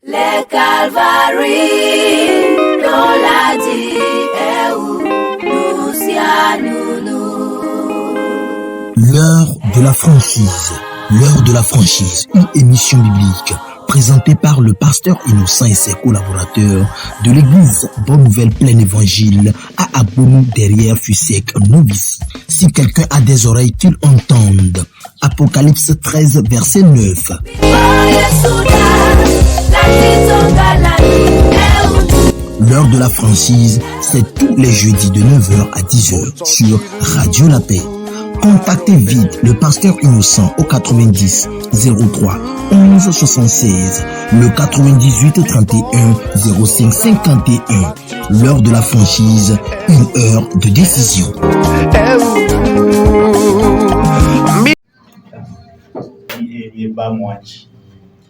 Le Calvary, dans la dit, L'heure de la franchise. L'heure de la franchise, une émission biblique présentée par le pasteur Innocent et ses collaborateurs de l'église Bonne Nouvelle Plein Évangile à Abonou derrière Fusec Novici. Si quelqu'un a des oreilles qu'il entende. Apocalypse 13 verset 9. L'heure de la franchise, c'est tous les jeudis de 9h à 10h sur Radio La Paix. Contactez vite le pasteur Innocent au 90 03 11 76, le 98 31 05 51. L'heure de la franchise, une heure de décision.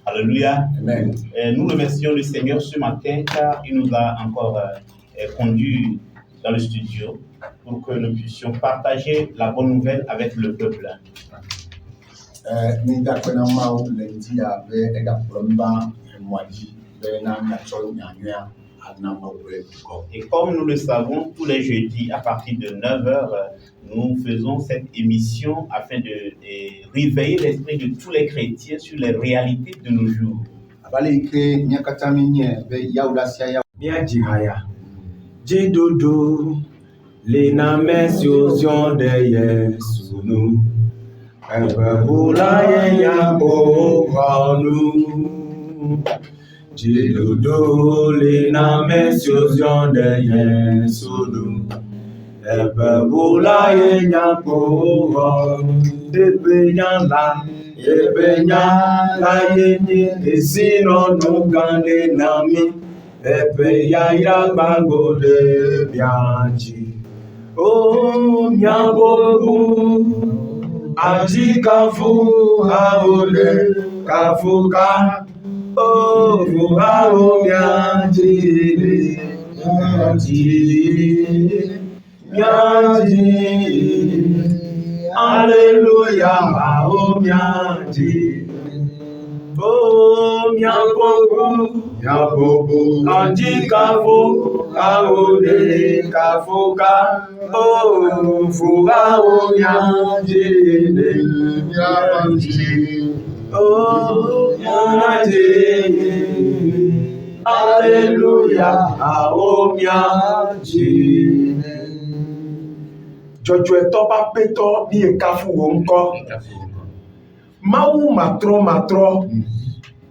Alléluia. Amen. Nous remercions le Seigneur ce matin car il nous a encore conduits dans le studio pour que nous puissions partager la bonne nouvelle avec le peuple. Et comme nous le savons, tous les jeudis à partir de 9h, nous faisons cette émission afin de réveiller l'esprit de tous les chrétiens sur les réalités de nos jours. Jidodo le na mesiozion de Yesudu ebe bula ye nyapo ebe nyala ye ni esino nugande nami ebe ya iragbango de bianchi o nyabogu ajikafu haole kafuka oh, oh, mianji, Alléluia, oh, mianji, oh, mianbobo, anji kafu, aole kafuka, oh, fuga, oh, mianji. Oh, Alléluia, oh, mianji. Jojo etoba peto ni ekafu wonko. Mau matro,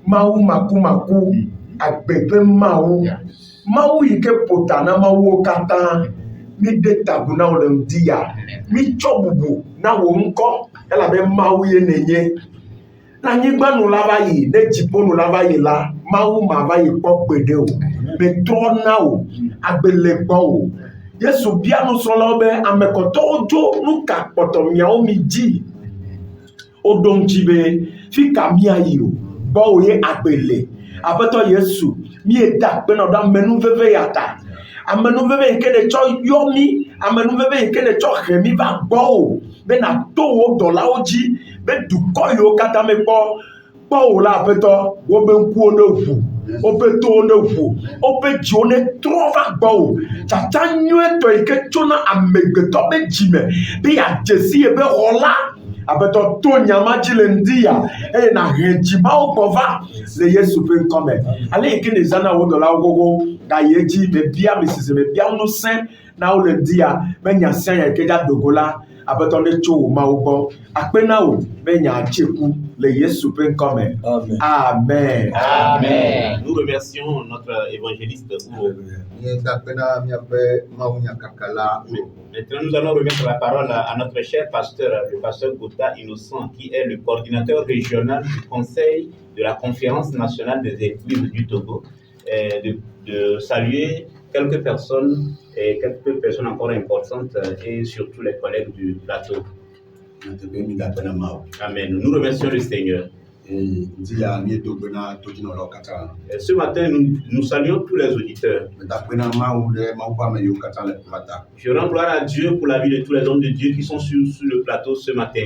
mau maku, agbebe mau. Mau ike potana mau kata. Mi de tabuna olemdia. Mi chobubu na wonko. Ela be mau ye nenye. Na nyigba nu lava yi, ne jipo nu lava yi la, mawu ma va yi kpɔ gbede o, me trɔ na o, agbele kpɔ o. Yesu bia nu srɔ̃lawo be amekɔtɔwo dzo nu ka kpɔtɔ miawo mi dzi. O ɖo ŋutsi be fi ka miayi o, gbɔ o ye agbele. Aƒetɔ Yesu, mieda akpenɔ ɖe amenuveve ya ta. Amenuveve yi ke ne tsɔ yɔ mi, amenuveve yi ke ne tsɔ he mi va gbɔ o, be na to wo dɔlawo dzi. Be dukɔ yiwo katã me kpɔ o la aƒetɔ, wobe ŋkuwo ne ʋu, wobe towo ne ʋu, wobe dziwo ne trɔ va gbɔ o. Tsatsa nyuietɔ yi ke tsona amegbetɔ be dzime be yadze si ye be xɔ la. Aƒetɔ to nyama dzi le ŋdi ya eye na he dzimawo gbɔ va le Yesu ƒe ŋkɔ me. Ale yi ke ne zãna wo dɔlawo gogo da ye dzi me bia me sise me bia ŋusẽ na wo le ŋdi ya be nya sia nya yi ke dza dogo la. Aƒetɔ ne tso wo mawo gbɔ akpe na wo be nya tse ku le Yesu ƒe ŋkɔ me. Amen. Amen. Nous remercions notre évangéliste pour. Maintenant, nous allons remettre la parole à notre cher pasteur, le pasteur Gota Innocent, qui est le coordinateur régional du Conseil de la Conférence nationale des Églises du Togo, de saluer quelques personnes encore importantes et surtout les collègues du plateau. Amen. Nous remercions le Seigneur. Ce matin, nous saluons tous les auditeurs. Je rends gloire à Dieu pour la vie de tous les hommes de Dieu qui sont sur le plateau ce matin.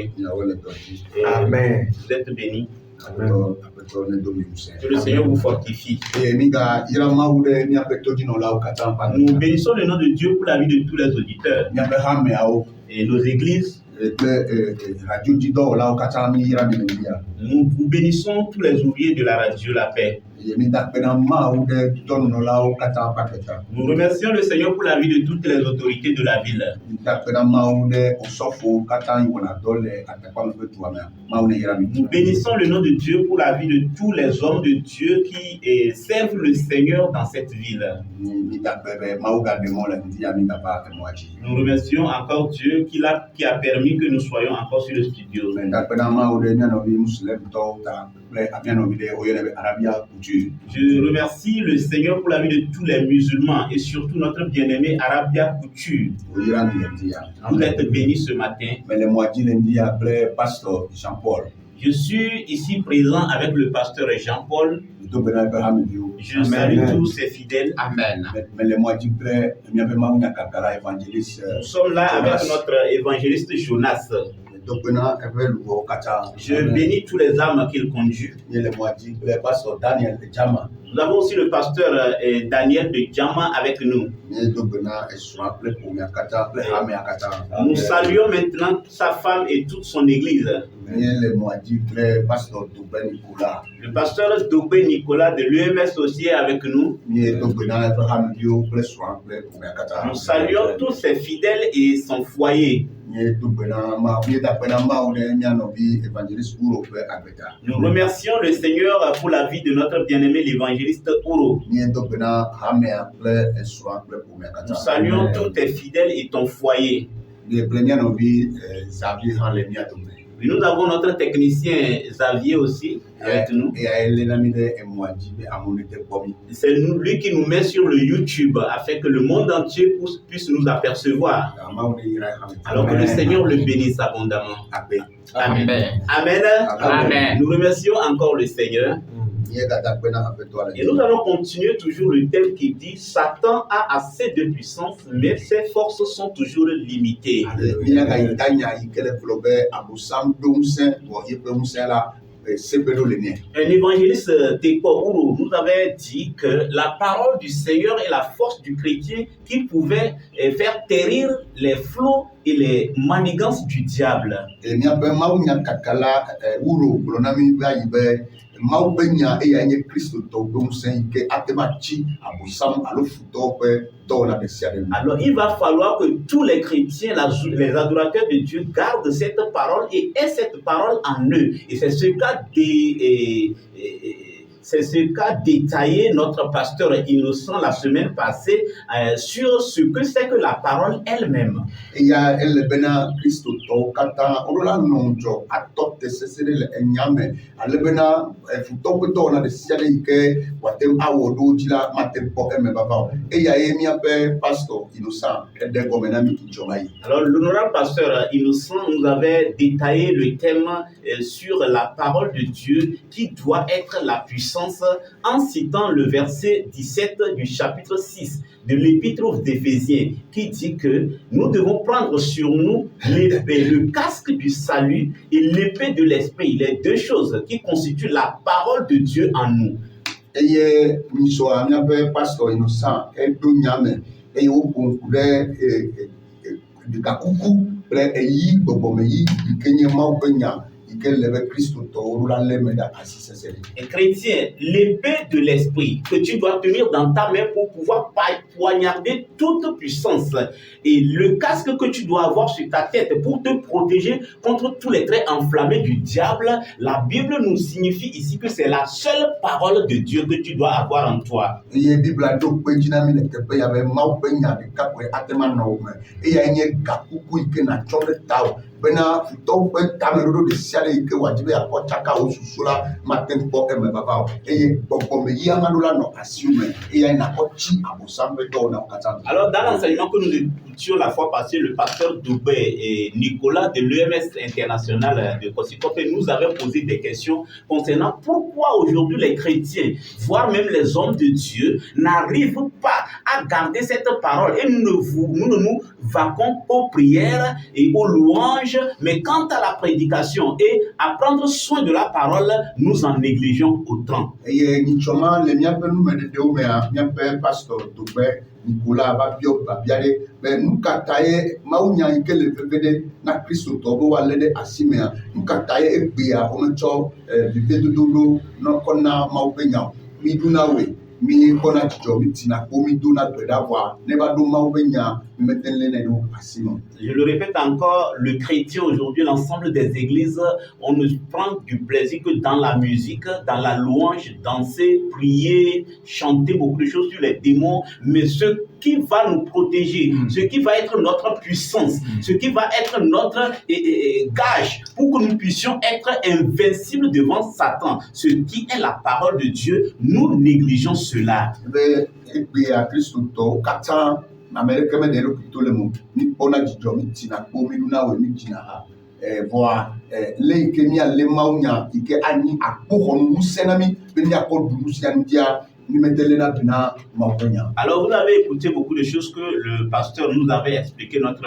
Amen. Vous êtes bénis. Que le Seigneur vous fortifie. Nous bénissons le nom de Dieu pour la vie de tous les auditeurs et nos églises. Nous vous bénissons tous les ouvriers de la radio La Paix. Nous remercions le Seigneur pour la vie de toutes les autorités de la ville. Nous bénissons le nom de Dieu pour la vie de tous les hommes de Dieu qui servent le Seigneur dans cette ville. Nous remercions encore Dieu qui a permis que nous soyons encore sur le studio. Je remercie le Seigneur pour la vie de tous les musulmans et surtout notre bien-aimé Arabia Couture. Vous êtes bénis ce matin. Je suis ici présent avec le pasteur Jean-Paul. Je salue tous ces fidèles. Amen. Nous sommes là avec notre évangéliste Jonas. Je bénis tous les âmes qu'il conduit. Nous avons aussi le pasteur Daniel de Djama avec nous. Nous saluons maintenant sa femme et toute son église. Le pasteur Dobé Nicolas de l'UMS aussi est avec nous. Nous saluons tous ses fidèles et son foyer. Nous remercions le Seigneur pour la vie de notre bien-aimé l'évangéliste Ouro. Nous saluons tous tes fidèles et ton foyer. Et nous avons notre technicien Xavier aussi avec nous. C'est lui qui nous met sur le YouTube afin que le monde entier puisse nous apercevoir. Alors que le Seigneur le bénisse abondamment. Amen. Amen. Amen. Amen. Nous remercions encore le Seigneur. Et nous allons continuer toujours le thème qui dit Satan a assez de puissance, mais ses forces sont toujours limitées. Un évangéliste Tekouru nous avait dit que la parole du Seigneur est la force du chrétien qui pouvait faire taire les flots et les manigances du diable. Alors il va falloir que tous les chrétiens, les adorateurs de Dieu, gardent cette parole et aient cette parole en eux. Et c'est ce qu'a détaillé notre pasteur Innocent la semaine passée sur ce que c'est que la parole elle-même. Alors l'honorable pasteur Innocent nous avait détaillé le thème sur la parole de Dieu qui doit être la puissance, en citant le verset 17 du chapitre 6 de l'épître aux Éphésiens qui dit que nous devons prendre sur nous le casque du salut et l'épée de l'esprit, les deux choses qui constituent la parole de Dieu en nous. Et chrétien, l'épée de l'esprit que tu dois tenir dans ta main pour pouvoir poignarder toute puissance, et le casque que tu dois avoir sur ta tête pour te protéger contre tous les traits enflammés du diable. La Bible nous signifie ici que c'est la seule parole de Dieu que tu dois avoir en toi. Alors, dans l'enseignement que nous écoutions la fois passée, le pasteur Doubé et Nicolas de l'UMS International de Kosikope nous avait posé des questions concernant pourquoi aujourd'hui les chrétiens, voire même les hommes de Dieu, n'arrivent pas à pas garder cette parole et nous ne nous vaquons qu'aux prières et aux louanges, mais quant à la prédication et à prendre soin de la parole, nous en négligeons autant. Et Nichoma, les miens peuvent nous mettre de Omea, miens père pasteur, Toubé, Nicolas, Babio, Babiade, ben nous kataye, Maounia, Ikele, Vede, na Christo, Togo, Walede, Asimea, nous kataye, Ebea, Omecho, Vive de Dodo, non kona, Maupenya, Midunawe. Mi kona chicho mitina ko mi dona d'avoir ne ba do maubenya mi metele ne do asimo. Je le répète encore, le chrétien aujourd'hui, l'ensemble des églises, on ne prend du plaisir que dans la musique, dans la louange, danser, prier, chanter beaucoup de choses sur les démons, mais ce qui va nous protéger, ce qui va être notre puissance, ce qui va être notre gage pour que nous puissions être invincibles devant Satan, ce qui est la parole de Dieu, nous négligeons cela. Amérique me de l'hôpital le mot ni ona jijo mi tina ko mi duna we mi tina ha voa le ke mi ale maunya ike ani akpo honu senami be ni akodu musiandia ni metele na bina maunya. Alors vous avez écouté beaucoup de choses que le pasteur nous avait expliqué, notre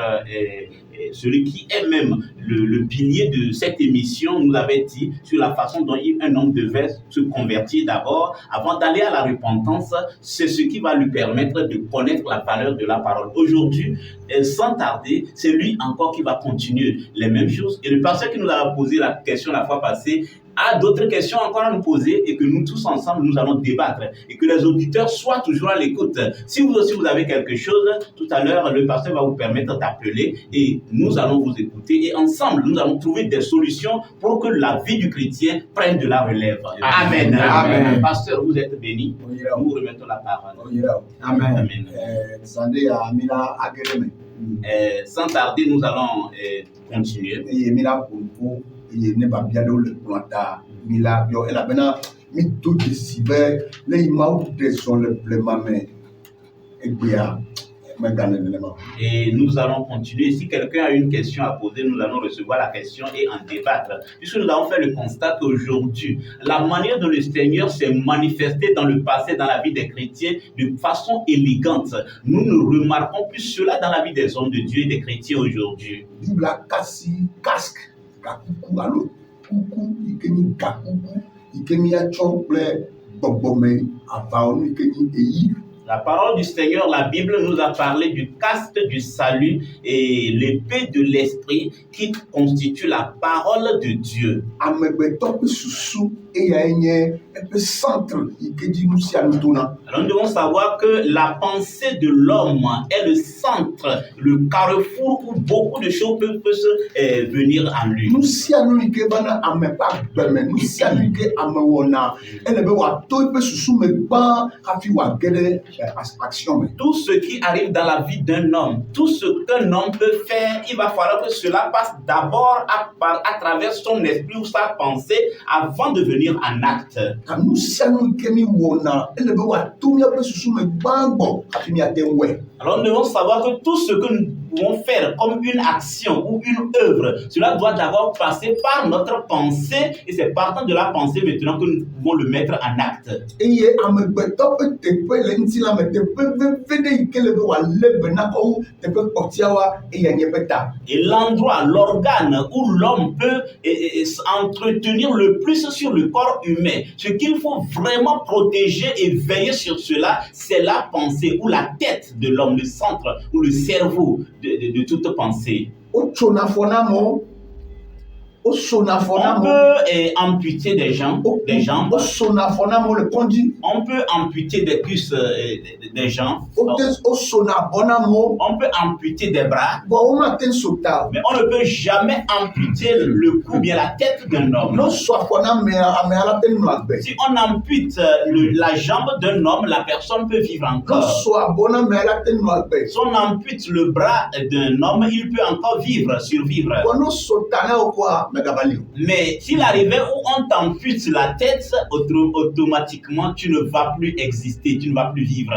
celui qui est même le pilier de cette émission nous avait dit sur la façon dont un homme devait se convertir d'abord avant d'aller à la repentance. C'est ce qui va lui permettre de connaître la valeur de la parole. Aujourd'hui, sans tarder, c'est lui encore qui va continuer les mêmes choses. Et le pasteur qui nous a posé la question la fois passée a d'autres questions encore à nous poser et que nous tous ensemble nous allons débattre et que les auditeurs soient toujours à l'écoute. Si vous aussi vous avez quelque chose, tout à l'heure le pasteur va vous permettre d'appeler et nous allons vous écouter et ensemble nous allons trouver des solutions pour que la vie du chrétien prenne de la relève. Amen. Amen. Amen. Pasteur, vous êtes béni. Nous vous remettons la parole. Amen. Amen. Sans tarder, nous allons continuer. Et ne pas bien le planta mila bio et la bena mi tout décider les maou de son le plemame et bien et nous allons continuer. Si quelqu'un a une question à poser, nous allons recevoir la question et en débattre. Puisque nous avons fait le constat qu'aujourd'hui, la manière dont le Seigneur s'est manifesté dans le passé, dans la vie des chrétiens, de façon élégante, nous ne remarquons plus cela dans la vie des hommes de Dieu et des chrétiens aujourd'hui. Bible kassi casque kakuku alo kuku ikeni kakuku ikeni achomple bobome avaonu ikeni eyi. La parole du Seigneur, la Bible nous a parlé du casque du salut et l'épée de l'esprit qui constitue la parole de Dieu. Alors nous devons savoir que la pensée de l'homme est le centre, le carrefour où beaucoup de choses peuvent venir en lui. Tout ce qui arrive dans la vie d'un homme, tout ce qu'un homme peut faire, il va falloir que cela passe d'abord à travers son esprit ou sa pensée avant de venir en acte. Alors nous devons savoir que tout ce que nous pouvons faire comme une action ou une œuvre, cela doit d'abord passer par notre pensée et c'est partant de la pensée maintenant que nous pouvons le mettre en acte. Et l'endroit, l'organe où l'homme peut entretenir le plus sur le corps humain, ce qu'il faut vraiment protéger et veiller sur cela, c'est la pensée ou la tête de l'homme, le centre ou le cerveau de toute pensée. On peut amputer des jambes. On peut amputer des cuisses des jambes. On peut amputer des bras. Mais on ne peut jamais amputer le cou, bien la tête d'un homme. Si on ampute la jambe d'un homme, la personne peut vivre encore. Si on ampute le bras d'un homme, il peut encore survivre. Mais s'il arrivait où on t'ampute la tête, automatiquement tu ne vas plus exister, tu ne vas plus vivre.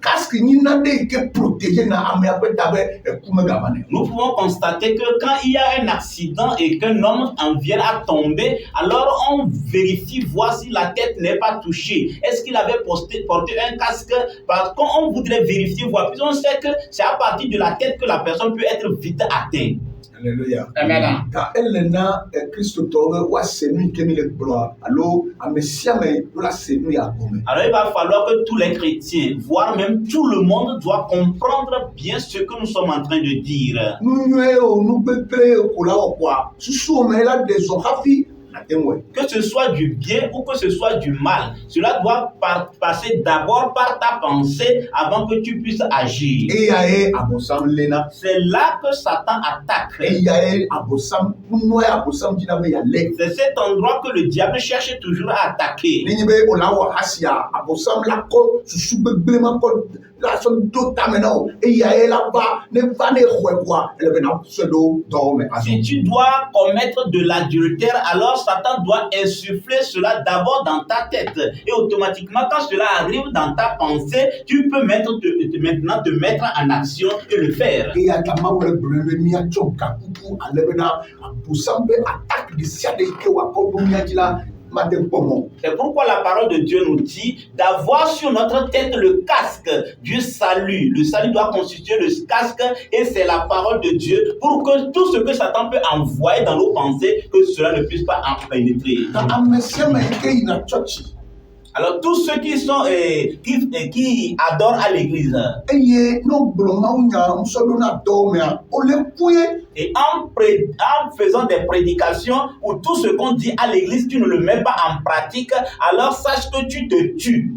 casque ni n'a de que protéger na ame ape tabe kume gavane. Nous pouvons constater que quand il y a un accident et qu'un homme en vient à tomber, alors on vérifie, voir si la tête n'est pas touchée. Est-ce qu'il avait porté un casque? Parce qu'on voudrait vérifier, voir. Puis on sait que c'est à partir de la tête que la personne peut être vite atteinte. Alléluia. Amen. Car elle n'a Christ tobe wa senu kemi le gloire. Alors amesia me la senu ya gome. Alors il va falloir que tous les chrétiens, voire même tout le monde, doit comprendre bien ce que nous sommes en train de dire. Nous nous bebre kola okwa. Susu o me la deso hafi. Que ce soit du bien ou que ce soit du mal, cela doit passer d'abord par ta pensée avant que tu puisses agir. C'est là que Satan attaque. C'est cet endroit que le diable cherche toujours à attaquer. Si tu dois commettre de l'adultère, alors Satan doit insuffler cela d'abord dans ta tête. Et automatiquement, quand cela arrive dans ta pensée, tu peux maintenant te mettre en action et le faire. C'est pourquoi la parole de Dieu nous dit d'avoir sur notre tête le casque du salut. Le salut doit constituer le casque et c'est la parole de Dieu pour que tout ce que Satan peut envoyer dans nos pensées, que cela ne puisse pas en pénétrer. Alors tous ceux qui sont qui adorent à l'église et en faisant des prédications ou tout ce qu'on dit à l'église, tu ne le mets pas en pratique, alors sache que tu te tues.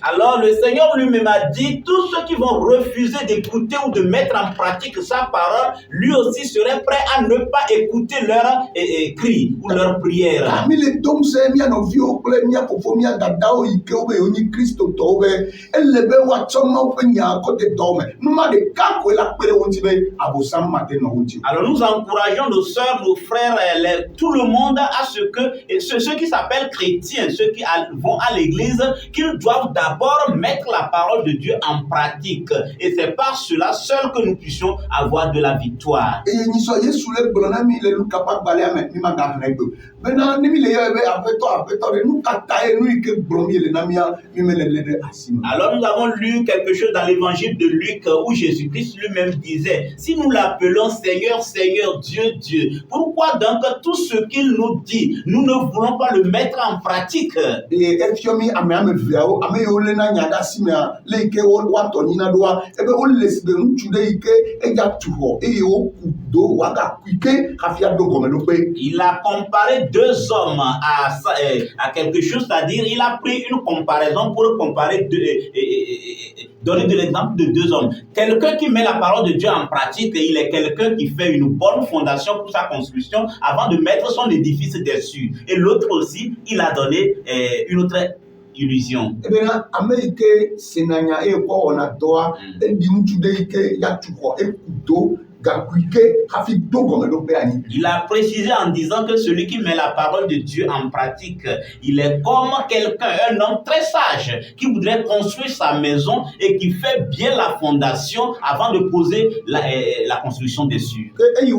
Alors le Seigneur lui-même a dit, tous ceux qui vont refuser d'écouter ou de mettre en pratique sa parole, lui aussi serait prêt à ne pas écouter leurs cris ou leurs prières. Alors nous encourageons nos sœurs, nos frères, tout le monde à ce que ceux qui s'appellent chrétiens, ceux qui vont à l'église, qu'ils doivent d'abord mettre la parole de Dieu en pratique. Et c'est par cela seul que nous puissions avoir de la victoire. Alors nous avons lu quelque chose dans l'évangile de Luc où Jésus-Christ lui-même disait, si nous l'appelons Seigneur, Seigneur, Dieu, Dieu, pourquoi donc tout ce qu'il nous dit, nous ne voulons pas le mettre en pratique? Il a comparé deux hommes à quelque chose, c'est-à-dire il a pris une comparaison pour comparer donner de l'exemple de deux hommes. Quelqu'un qui met la parole de Dieu en pratique, et il est quelqu'un qui fait une bonne fondation pour sa construction avant de mettre son édifice dessus. Et l'autre aussi, il a donné une autre illusion. Il a précisé en disant que celui qui met la parole de Dieu en pratique, il est comme quelqu'un, un homme très sage, qui voudrait construire sa maison et qui fait bien la fondation avant de poser la construction dessus. Il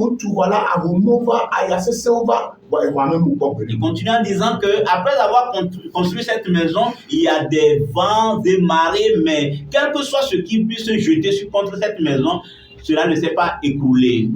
continue en disant que après avoir construit cette maison, il y a des vents, des marées, mais quel que soit ce qui puisse se jeter contre cette maison, cela ne s'est pas écroulé.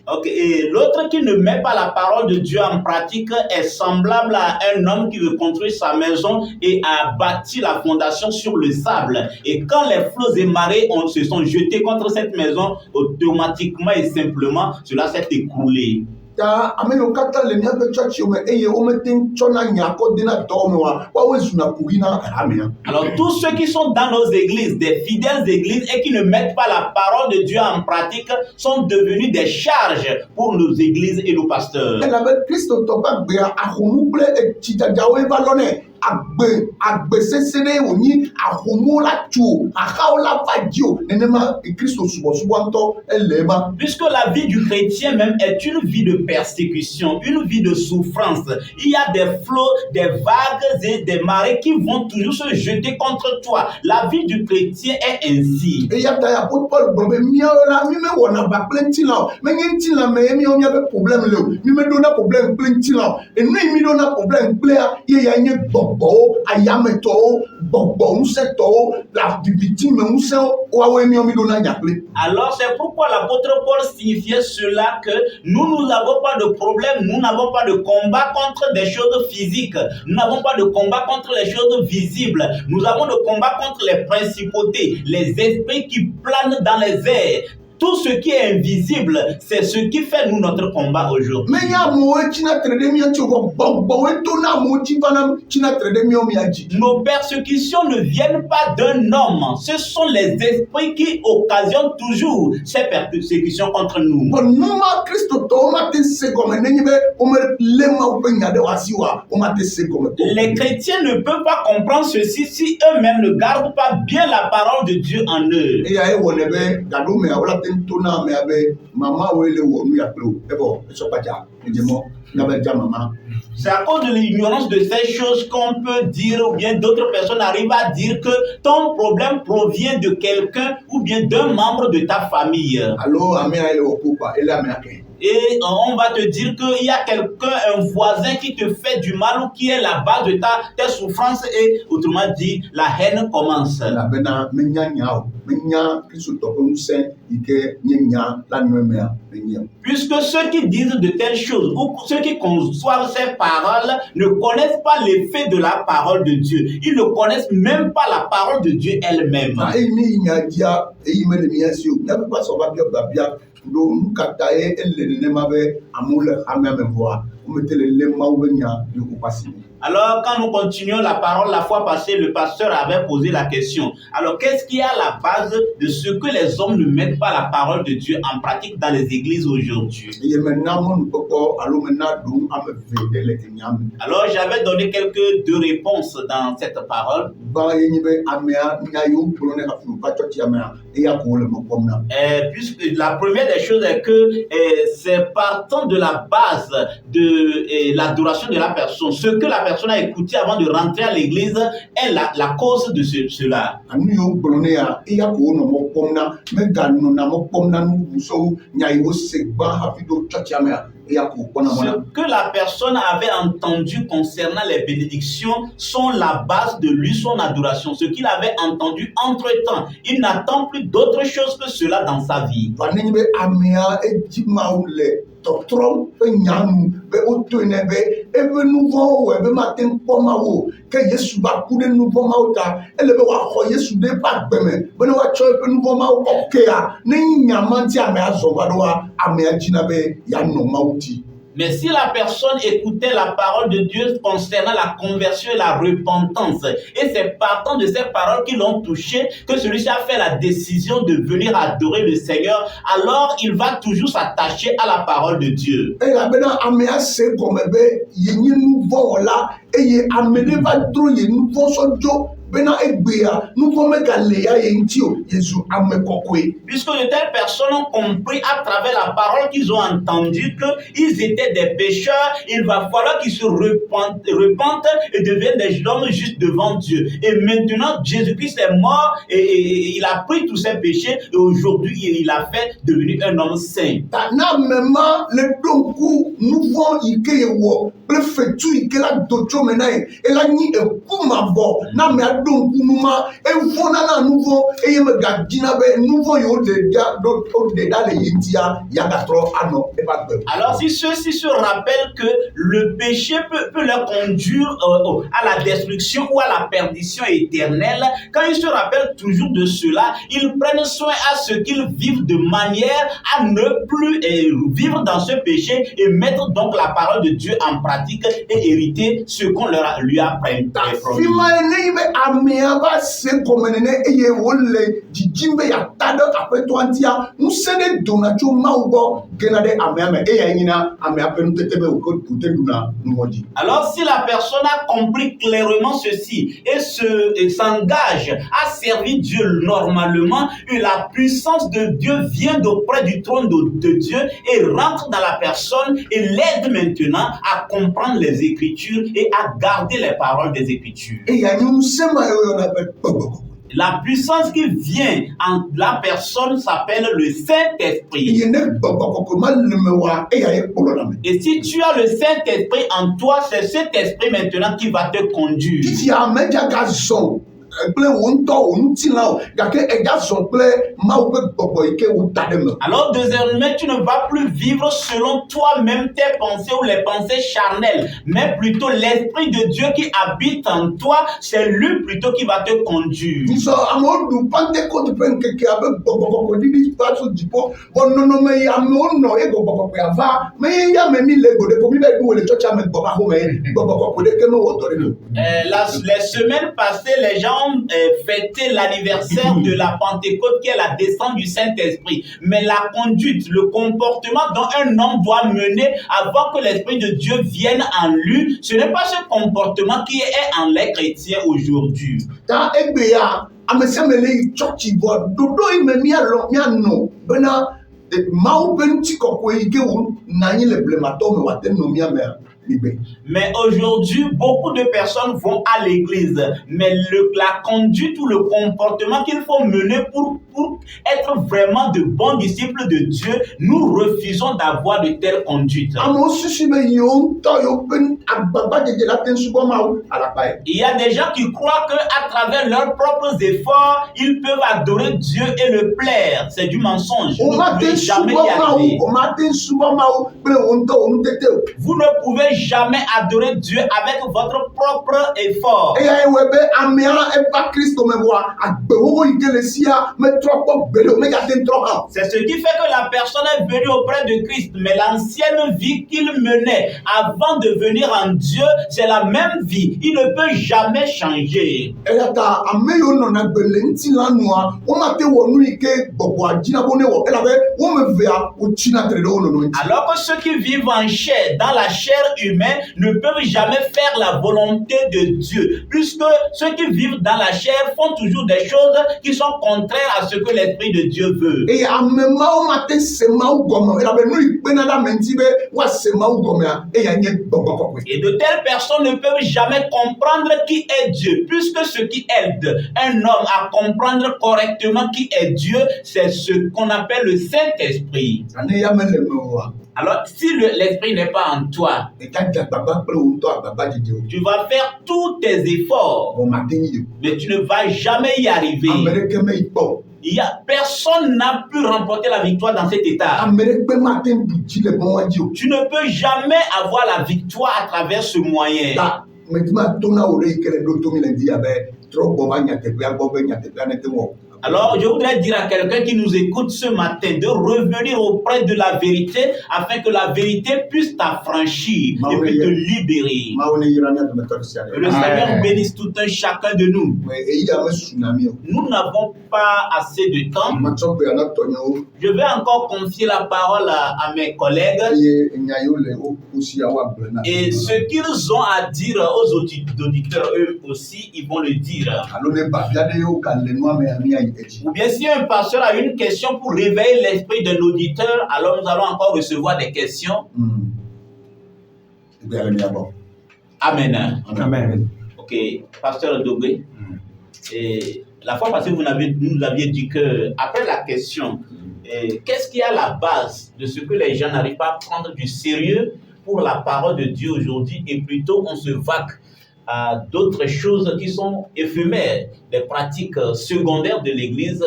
Ok, et l'autre qui ne met pas la parole de Dieu en pratique est semblable à un homme qui veut construire sa maison et a bâti la fondation sur le sable. Et quand les flots et marées se sont jetés contre cette maison, automatiquement et simplement, cela s'est écroulé. Alors tous ceux qui sont dans nos églises, des fidèles églises et qui ne mettent pas la parole de Dieu en pratique sont devenus des charges pour nos églises et nos pasteurs. agbe sesere oni ahomo la tu akao la vadio nenema Christ subo elema. Puisque la vie du chrétien même est une vie de persécution, une vie de souffrance. Il y a des flots, des vagues et des marées qui vont toujours se jeter contre toi. La vie du chrétien est ainsi. Et ya ta ya Paul bobe miaola mi me wona ba plenty now. Me nyenti la me mi o mi be problème le. Mi me dona problème plenty now. Et nous mi dona problème plea ye ya nye gbogbo ayameto gbogbo unseto la victime unse o wa mi o mi dona nyaple. Alors c'est pourquoi l'apôtre Paul signifiait cela que nous n'avons pas de problème, nous n'avons pas de combat contre des choses physiques, nous n'avons pas de combat contre les choses visibles, nous avons de combat contre les principautés, les esprits qui planent dans les airs. Tout ce qui est invisible, c'est ce qui fait nous notre combat aujourd'hui. Nos persécutions ne viennent pas d'un homme, ce sont les esprits qui occasionnent toujours ces persécutions contre nous. Les chrétiens ne peuvent pas comprendre ceci si eux-mêmes ne gardent pas bien la parole de Dieu en eux. C'est à cause de l'ignorance de ces choses qu'on peut dire, ou bien d'autres personnes arrivent à dire que ton problème provient de quelqu'un ou bien d'un membre de ta famille. Et on va te dire qu'il y a quelqu'un, un voisin qui te fait du mal ou qui est la base de tes souffrances et autrement dit, la haine commence. Puisque ceux qui disent de telles choses ou ceux qui conçoivent ces paroles ne connaissent pas l'effet de la parole de Dieu. Ils ne connaissent même pas la parole de Dieu elle-même. Alors, quand nous continuons la parole, la fois passée, le pasteur avait posé la question. Alors, qu'est-ce qui est à la base de ce que les hommes ne mettent pas la parole de Dieu en pratique dans les églises aujourd'hui? Alors, j'avais donné quelques deux réponses dans cette parole. Puisque la première des choses est que c'est partant de la base de l'adoration de la personne. Ce que la personne a écouté avant de rentrer à l'église est la cause de cela. Ce que la personne avait entendu concernant les bénédictions sont la base de lui, son adoration. Ce qu'il avait entendu entre-temps. Il n'attend plus d'autre chose que cela dans sa vie. Mais si la personne écoutait la parole de Dieu concernant la conversion et la repentance, et c'est partant de ces paroles qui l'ont touché que celui-ci a fait la décision de venir adorer le Seigneur, alors il va toujours s'attacher à la parole de Dieu. Puisque de telles personnes ont compris à travers la parole qu'ils ont entendu qu'ils étaient des pécheurs, il va falloir qu'ils se repentent et deviennent des hommes justes devant Dieu. Et maintenant, Jésus-Christ est mort et il a pris tous ses péchés et aujourd'hui il a fait devenir un homme saint. Alors si ceux-ci se rappellent que le péché peut leur conduire à la destruction ou à la perdition éternelle, quand ils se rappellent toujours de cela, ils prennent soin à ce qu'ils vivent de manière à ne plus vivre dans ce péché et mettre donc la parole de Dieu en pratique et hériter ce qu'on lui a promis. amea va se gɔmenene eye wole dzidzim be yata ɖe aƒetɔa ŋutia ŋusẽ ɖe dona tso Mawu gbɔ gena ɖe amea me eya nyina amea ƒe nutete be wòte ɖuna nuwɔdzi. Alors si la personne a compris clairement ceci et s'engage à servir Dieu normalement, et la puissance de Dieu vient d'auprès du trône de Dieu et rentre dans la personne et l'aide maintenant à comprendre les Écritures et à garder les paroles des Écritures. La puissance qui vient en la personne s'appelle le Saint-Esprit. Et si tu as le Saint-Esprit en toi, c'est cet esprit maintenant qui va te conduire. Alors désormais tu ne vas plus vivre selon toi-même tes pensées ou les pensées charnelles, mais plutôt l'esprit de Dieu qui habite en toi, c'est lui plutôt qui va te conduire. Les semaines passées, les gens fêter l'anniversaire de la Pentecôte qui est la descente du Saint-Esprit. Mais la conduite, le comportement dont un homme doit mener avant que l'Esprit de Dieu vienne en lui, ce n'est pas ce comportement qui est en les chrétiens aujourd'hui. Mais aujourd'hui, beaucoup de personnes vont à l'église, mais la conduite ou le comportement qu'il faut mener pour être vraiment de bons disciples de Dieu, nous refusons d'avoir de telles conduites. Il y a des gens qui croient qu'à travers leurs propres efforts, ils peuvent adorer Dieu et le plaire. C'est du mensonge. Vous ne pouvez jamais y arriver. Vous ne pouvez jamais adorer Dieu avec votre propre effort. C'est ce qui fait que la personne est venue auprès de Christ, mais l'ancienne vie qu'il menait avant de venir en Dieu, c'est la même vie. Il ne peut jamais changer. Alors que ceux qui vivent en chair, dans la chair humaine, ne peuvent jamais faire la volonté de Dieu, puisque ceux qui vivent dans la chair font toujours des choses qui sont contraires à ce que l'Esprit de Dieu veut. Et de telles personnes ne peuvent jamais comprendre qui est Dieu, puisque ce qui aide un homme à comprendre correctement qui est Dieu, c'est ce qu'on appelle le Saint-Esprit. Alors, si l'esprit n'est pas en toi, tu vas faire tous tes efforts, mais tu ne vas jamais y arriver. Personne n'a pu remporter la victoire dans cet état. Tu ne peux jamais avoir la victoire à travers ce moyen. Alors, je voudrais dire à quelqu'un qui nous écoute ce matin de revenir auprès de la vérité afin que la vérité puisse t'affranchir et puis te libérer. Que le Seigneur bénisse tout un chacun de nous. Nous n'avons pas assez de temps. Je vais encore confier la parole à mes collègues. Et ce qu'ils ont à dire aux auditeurs, eux aussi, ils vont le dire. Ou bien si un pasteur a une question pour réveiller l'esprit de l'auditeur, alors nous allons encore recevoir des questions. Amen. Amen. Ok, pasteur Dobé. Et la fois passée, vous nous aviez dit que après la question, qu'est-ce qui est à la base de ce que les gens n'arrivent pas à prendre du sérieux pour la parole de Dieu aujourd'hui, et plutôt on se vaque à d'autres choses qui sont éphémères, des pratiques secondaires de l'Église.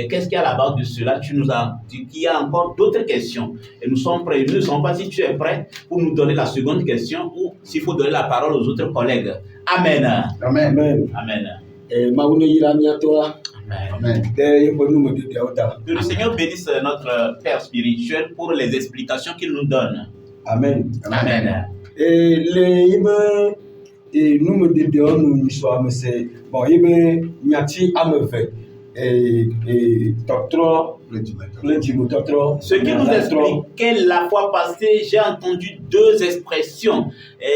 Qu'est-ce qu'il y a à la base de cela? Tu nous as dit qu'il y a encore d'autres questions. Et nous sommes prêts. Nous ne savons pas si tu es prêt pour nous donner la seconde question ou s'il faut donner la parole aux autres collègues. Amen. Amen. Amen. Amen. Que le Seigneur bénisse notre Père spirituel pour les explications qu'il nous donne. Amen. Amen. et nous me dédéons nous sommes c'est bon il be nyati ameve et docteur Ce qui nous expliquait la fois passée, j'ai entendu deux expressions.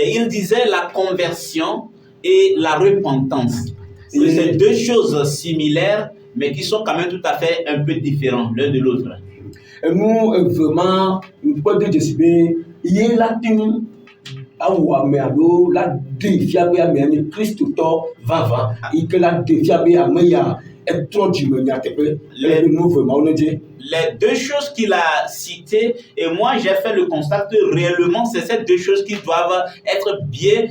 Il disait la conversion et la repentance. C'est deux choses similaires, mais qui sont quand même tout à fait un peu différents l'un de l'autre. Et nous, vraiment, nous pouvons dire que il y a la team la défiable à mes Christ va et que la défiable à mes est trop du les deux choses qu'il a citées, et moi j'ai fait le constat que réellement c'est ces deux choses qui doivent être bien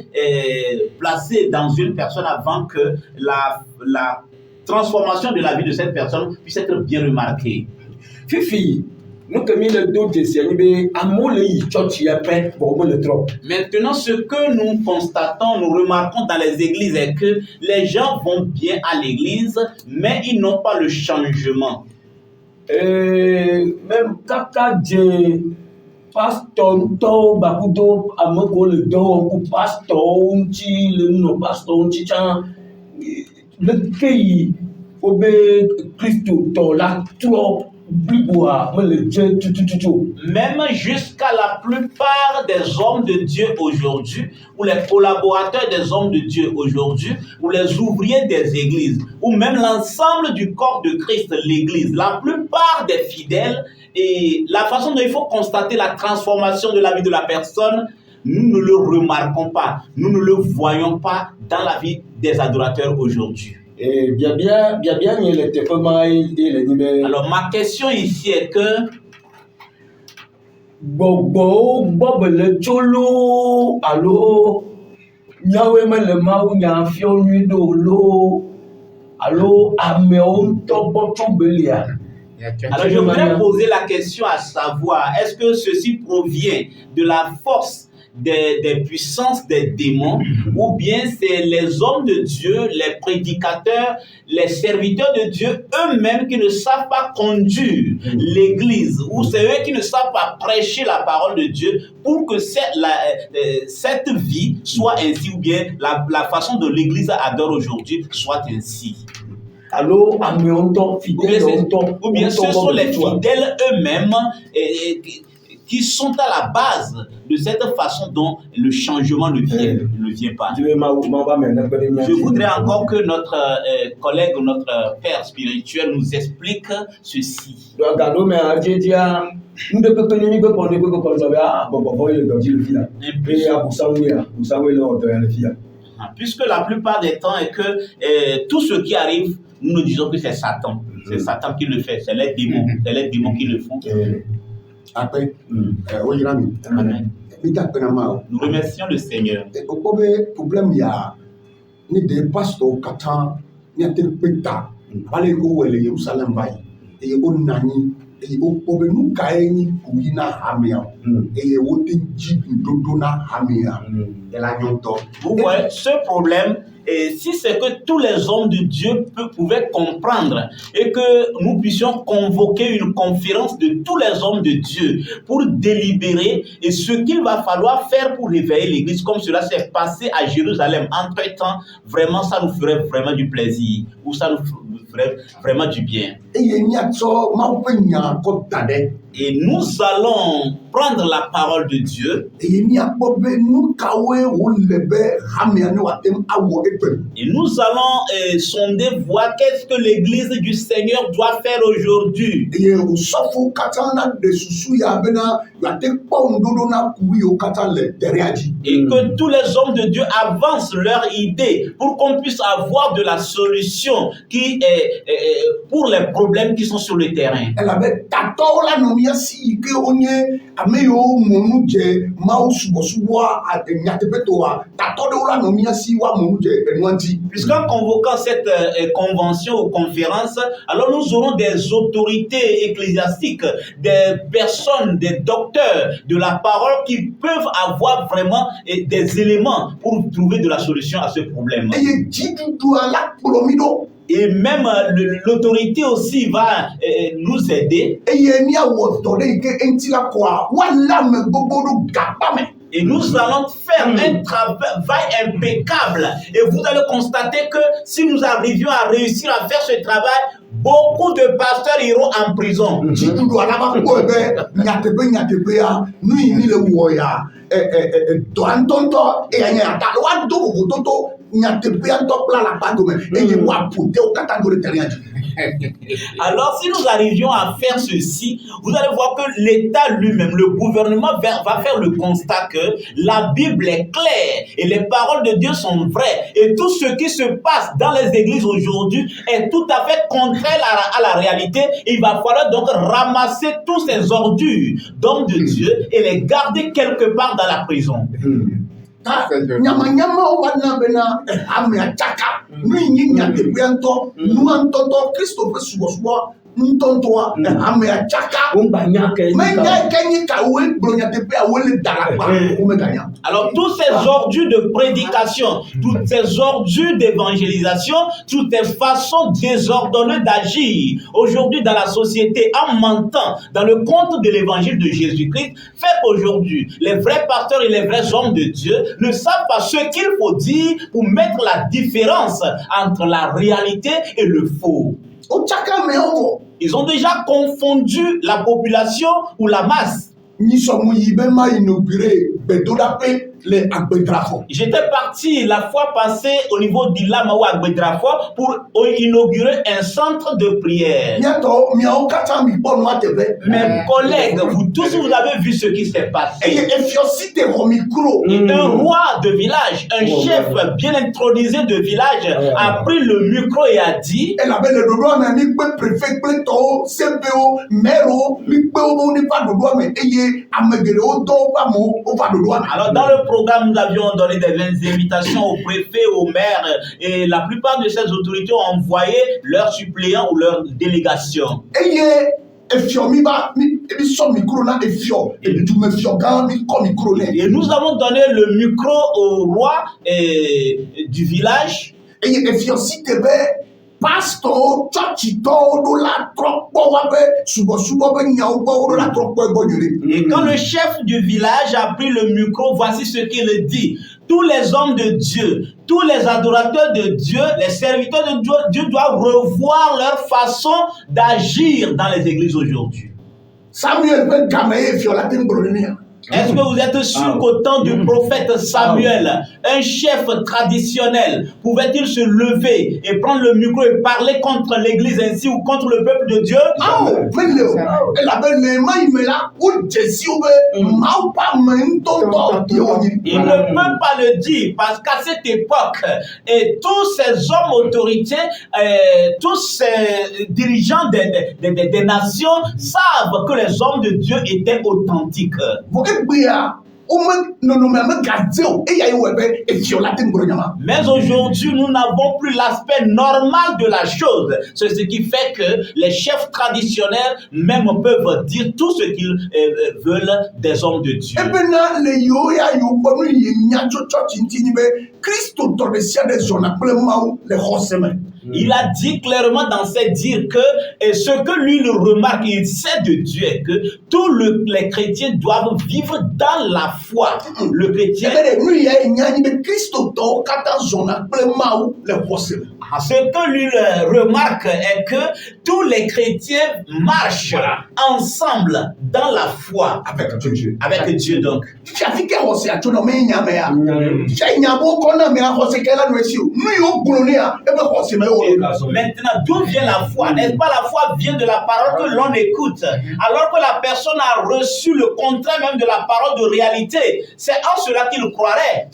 placées dans une personne avant que la transformation de la vie de cette personne puisse être bien remarquée. Fifi, nous comme il Maintenant, ce que nous constatons, nous remarquons dans les églises est que les gens vont bien à l'église, mais ils n'ont pas le changement. Même kaka je pasteur to bakudo amoko le do ku pasteur unchi le no pasteur unchi chan le kei obe Christo to la trop. Même jusqu'à la plupart des hommes de Dieu aujourd'hui, ou les collaborateurs des hommes de Dieu aujourd'hui, ou les ouvriers des églises, ou même l'ensemble du corps de Christ, l'église, la plupart des fidèles, et la façon dont il faut constater la transformation de la vie de la personne, nous ne le remarquons pas, nous ne le voyons pas dans la vie des adorateurs aujourd'hui. Et bien, il était pas mal et les numéros. Alors, ma question ici est que Bob le cholo, allo, Yahweh me le maou, y'a fion nuit d'olo, allo, améon, toboton belia. Alors, je voudrais poser la question à savoir, est-ce que ceci provient de la force des puissances des démons, ou bien c'est les hommes de Dieu, les prédicateurs, les serviteurs de Dieu eux-mêmes qui ne savent pas conduire l'église, ou c'est eux qui ne savent pas prêcher la parole de Dieu pour que cette vie soit ainsi, ou bien la façon dont l'église adore aujourd'hui soit ainsi. Alors, ou bien ce sont les fidèles eux-mêmes qui sont à la base de cette façon dont le changement ne vient pas. Je voudrais encore que notre collègue, notre père spirituel nous explique ceci. Puisque la plupart des temps est que tout ce qui arrive, nous nous disons que c'est Satan. C'est Satan qui le fait, c'est les démons qui le font. Après, Amen. Nous remercions le Seigneur. Le problème, il y a des pasteurs qui ont été pétés. Allez, où est Jérusalem? Et on n'a ni. Et on peut nous cailler pour y na hamia. Et on dit dodona hamia. Et la nyonto. Vous voyez, ce problème, et si c'est que tous les hommes de Dieu pouvaient comprendre et que nous puissions convoquer une conférence de tous les hommes de Dieu pour délibérer et ce qu'il va falloir faire pour réveiller l'église comme cela s'est passé à Jérusalem entre-temps, vraiment ça nous ferait vraiment du plaisir ou ça nous ferait vraiment du bien. Et nous allons prendre la parole de Dieu. Et nous allons sonder, voir qu'est-ce que l'église du Seigneur doit faire aujourd'hui. Et que tous les hommes de Dieu avancent leur idée pour qu'on puisse avoir de la solution qui est pour les problèmes qui sont sur le terrain. Puisqu'en convoquant cette convention ou conférence, alors nous aurons des autorités ecclésiastiques, des personnes, des docteurs de la parole qui peuvent avoir vraiment des éléments pour trouver de la solution à ce problème. Et même l'autorité aussi va nous aider. Et nous allons faire un travail impeccable. Et vous allez constater que si nous arrivions à réussir à faire ce travail, beaucoup de pasteurs iront en prison. Alors, si nous arrivions à faire ceci, vous allez voir que l'État lui-même, le gouvernement va faire le constat que la Bible est claire et les paroles de Dieu sont vraies. Et tout ce qui se passe dans les églises aujourd'hui est tout à fait contraire à la réalité. Il va falloir donc ramasser tous ces ordures d'hommes de Dieu et les garder quelque part dans la prison. Alors, tous ces ordures de prédication, toutes ces ordures d'évangélisation, toutes ces façons désordonnées d'agir aujourd'hui dans la société en mentant dans le compte de l'évangile de Jésus-Christ, fait qu'aujourd'hui, les vrais pasteurs et les vrais hommes de Dieu ne savent pas ce qu'il faut dire pour mettre la différence entre la réalité et le faux. Ils ont déjà confondu la population ou la masse. J'étais parti la fois passée au niveau d'Ilama ou Agbedrafo pour inaugurer un centre de prière. Mes collègues, vous tous, vous avez vu ce qui s'est passé. Un roi de village, un chef bien intronisé de village a pris le micro et a dit: alors dans le programme, nous avions donné des invitations aux préfets, aux maires, et la plupart de ces autorités ont envoyé leurs suppléants ou leurs délégations. Et nous avons donné le micro au roi du village. Et quand le chef du village a pris le micro, voici ce qu'il dit: tous les hommes de Dieu, tous les adorateurs de Dieu, les serviteurs de Dieu doivent revoir leur façon d'agir dans les églises aujourd'hui. Est-ce que vous êtes sûr qu'au temps du prophète Samuel, un chef traditionnel pouvait-il se lever et prendre le micro et parler contre l'église ainsi ou contre le peuple de Dieu? Il ne peut pas le dire parce qu'à cette époque, et tous ces hommes autorités, tous ces dirigeants des nations savent que les hommes de Dieu étaient authentiques. Mais aujourd'hui, nous n'avons plus l'aspect normal de la chose. C'est ce qui fait que les chefs traditionnels même peuvent dire tout ce qu'ils veulent des hommes de Dieu. Il a dit clairement dans ses dires que ce que lui le remarque, il sait de Dieu, est que tous les chrétiens doivent vivre dans la foi. Le chrétien. Ce que lui remarque est que tous les chrétiens marchent ensemble dans la foi. Avec Dieu. Avec Dieu donc. Maintenant, d'où vient la foi? N'est-ce pas, la foi vient de la parole que l'on écoute, alors que la personne a reçu le contraire même de la parole de réalité. C'est en cela qu'il croirait.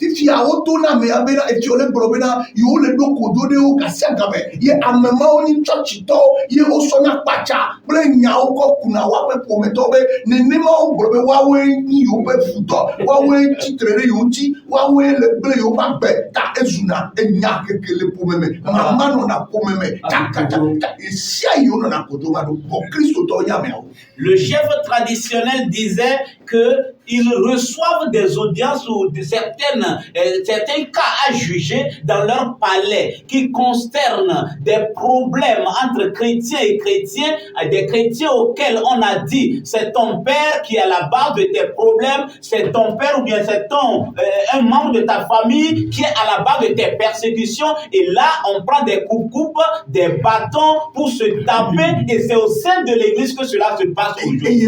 Le chef traditionnel disait qu'ils reçoivent des audiences ou certains cas à juger dans leur palais qui concernent des problèmes entre chrétiens et chrétiens, des chrétiens auxquels on a dit c'est ton père qui est à la base de tes problèmes, c'est ton père ou bien c'est un membre de ta famille qui est à la base de tes persécutions, et là on prend des coupes, des bâtons pour se taper, et c'est au sein de l'église que cela se passe aujourd'hui.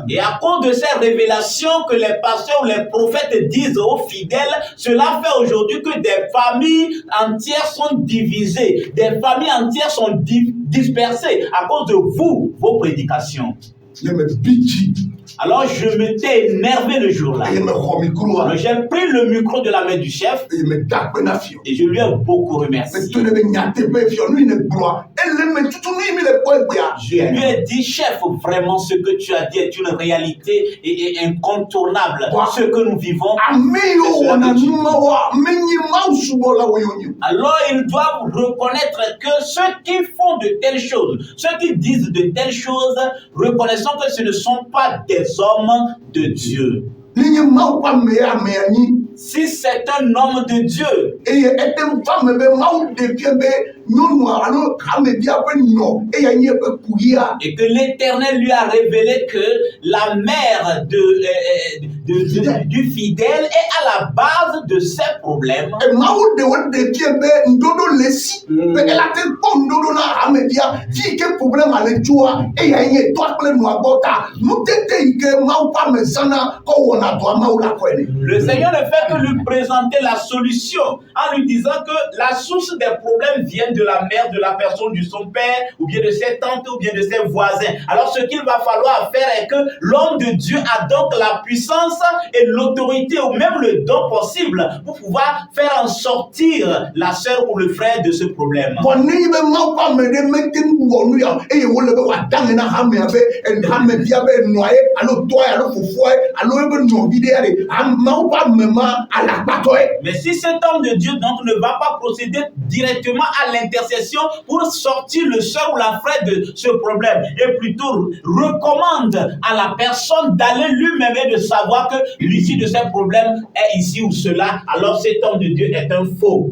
Et à cause de ces révélations que les pasteurs ou les prophètes disent aux fidèles, cela fait aujourd'hui que des familles entières sont divisées, des familles entières sont dispersées à cause de vous, vos prédications. Alors je m'étais énervé le jour-là. J'ai pris le micro de la main du chef et je lui ai beaucoup remercié. Je lui ai dit, chef, vraiment ce que tu as dit est une réalité et incontournable. Ce que nous vivons. Alors ils doivent reconnaître que ceux qui font de telles choses, ceux qui disent de telles choses, reconnaissons que ce ne sont pas des hommes de Dieu. Si c'est un homme de Dieu, et que l'Éternel lui a révélé que la mère du fidèle est à la base de ses problèmes, le Seigneur ne fait que lui présenter la solution en lui disant que la source des problèmes vient de la mère, de la personne, de son père, ou bien de ses tantes, ou bien de ses voisins. Alors ce qu'il va falloir faire est que l'homme de Dieu a donc la puissance et l'autorité, ou même le don possible, pour pouvoir faire en sortir la sœur ou le frère de ce problème. Mais si cet homme de Dieu donc ne va pas procéder directement à l'intercession pour sortir le sœur ou la frère de ce problème, et plutôt recommande à la personne d'aller lui-même et de savoir que l'issue de ces problèmes est ici ou cela, alors cet homme de Dieu est un faux.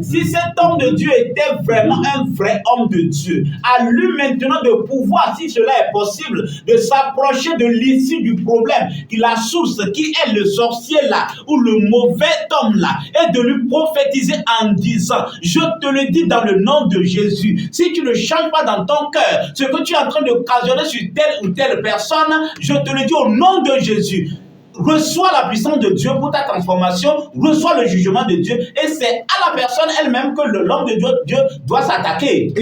Si cet homme de Dieu était vraiment un vrai homme de Dieu, à lui maintenant de pouvoir, si cela est possible, de s'approcher de l'issue du problème, qui la source, qui est le sorcier là, ou le mauvais homme là, et de lui prophétiser en disant, je te le dis dans le nom de Jésus, si tu ne changes pas dans ton cœur ce que tu es en train d'occasionner sur telle ou telle personne, je te le dis au nom de Jésus. Reçois la puissance de Dieu pour ta transformation, reçois le jugement de Dieu, et c'est à la personne elle-même que l'homme de Dieu doit s'attaquer.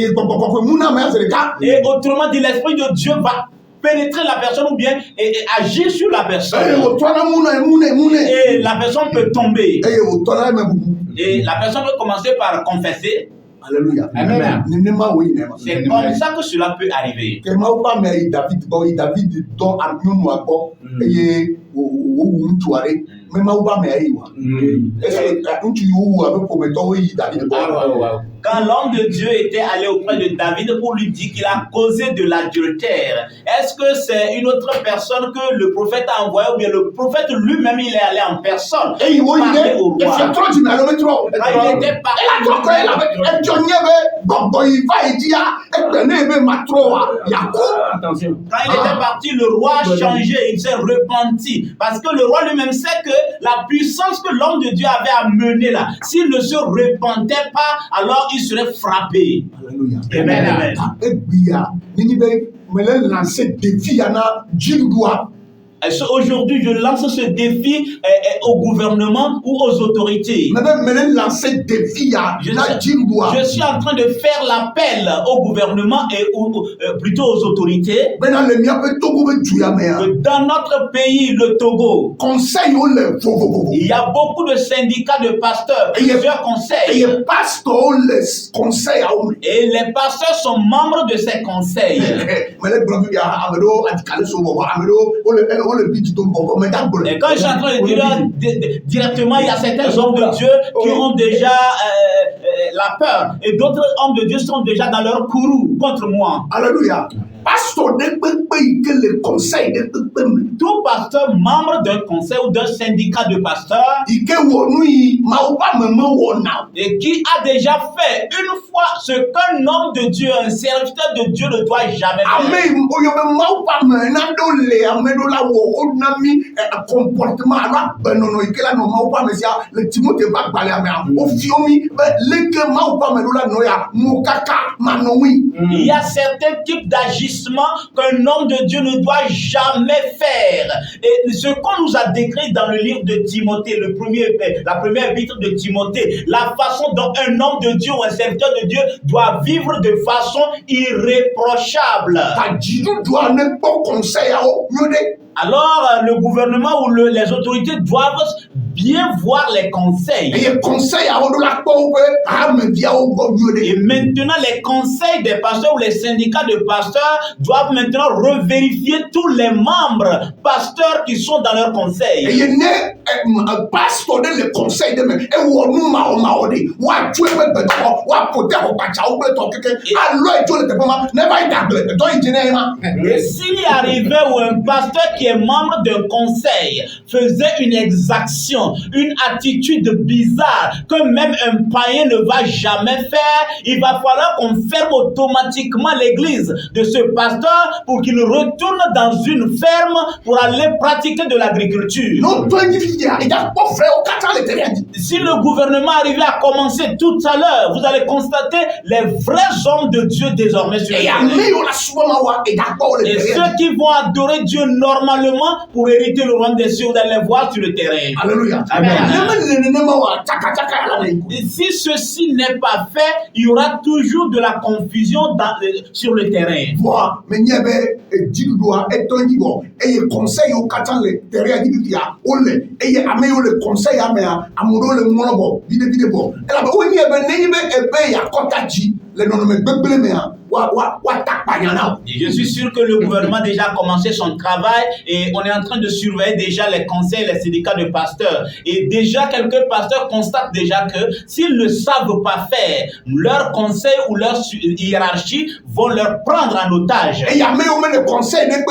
Et autrement dit, l'Esprit de Dieu va pénétrer la personne ou bien et agir sur la personne. Et la personne peut tomber. Et la personne peut commencer par confesser. Alléluia. Amen. C'est comme ça que cela peut arriver. Quand l'homme de Dieu était allé auprès de David pour lui dire qu'il a causé de l'adultère, est-ce que c'est une autre personne que le prophète a envoyé, ou bien le prophète lui-même il est allé en personne parler au roi? Quand il était parti, le roi a changé, il s'est repenti, parce que le roi lui-même sait que la puissance que l'homme de Dieu avait amenée là, s'il ne se repentait pas, alors il serait frappé. Alléluia. Amen. Amen. Aujourd'hui, je lance ce défi au gouvernement ou aux autorités. Je suis en train de faire l'appel au gouvernement et plutôt aux autorités. Que dans notre pays, le Togo, il y a beaucoup de syndicats de pasteurs, plusieurs conseils. Et les pasteurs sont membres de ces conseils. Et quand je suis en train de dire directement, il y a certains hommes de Dieu qui ont déjà la peur. Et d'autres hommes de Dieu sont déjà dans leur courroux contre moi. Alléluia. Tout pasteur membre d'un conseil ou d'un syndicat de pasteurs et qui a déjà fait une fois ce qu'un homme de Dieu, un serviteur de Dieu ne doit jamais faire. Il y a certains types d'agissements qu'un homme de Dieu ne doit jamais faire. Et ce qu'on nous a décrit dans le livre de Timothée, la première épître de Timothée, la façon dont un homme de Dieu ou un serviteur de Dieu doit vivre de façon irréprochable. Alors, le gouvernement ou les autorités doivent bien voir les conseils. Et maintenant, les conseils des pasteurs ou les syndicats de pasteurs doivent maintenant revérifier tous les membres pasteurs qui sont dans leur conseil. Et s'il y arrivait où un pasteur qui est membre d'un conseil faisait une exaction, une attitude bizarre que même un païen ne va jamais faire, il va falloir qu'on ferme automatiquement l'église de ce pasteur pour qu'il retourne dans une ferme pour aller pratiquer de l'agriculture. Si le gouvernement arrivait à commencer tout à l'heure, vous allez constater les vrais hommes de Dieu désormais sur la terre. Et ceux qui vont adorer Dieu normalement pour hériter le royaume des cieux, vous allez les voir sur le terrain. Alléluia. Amen. Et si ceci n'est pas fait, il y aura toujours de la confusion sur le terrain. Et je suis sûr que le gouvernement a déjà commencé son travail et on est en train de surveiller déjà les conseils, les syndicats de pasteurs. Et déjà, quelques pasteurs constatent déjà que s'ils ne savent pas faire, leur conseil ou leur hiérarchie vont leur prendre en otage. Et il y a même des conseils, même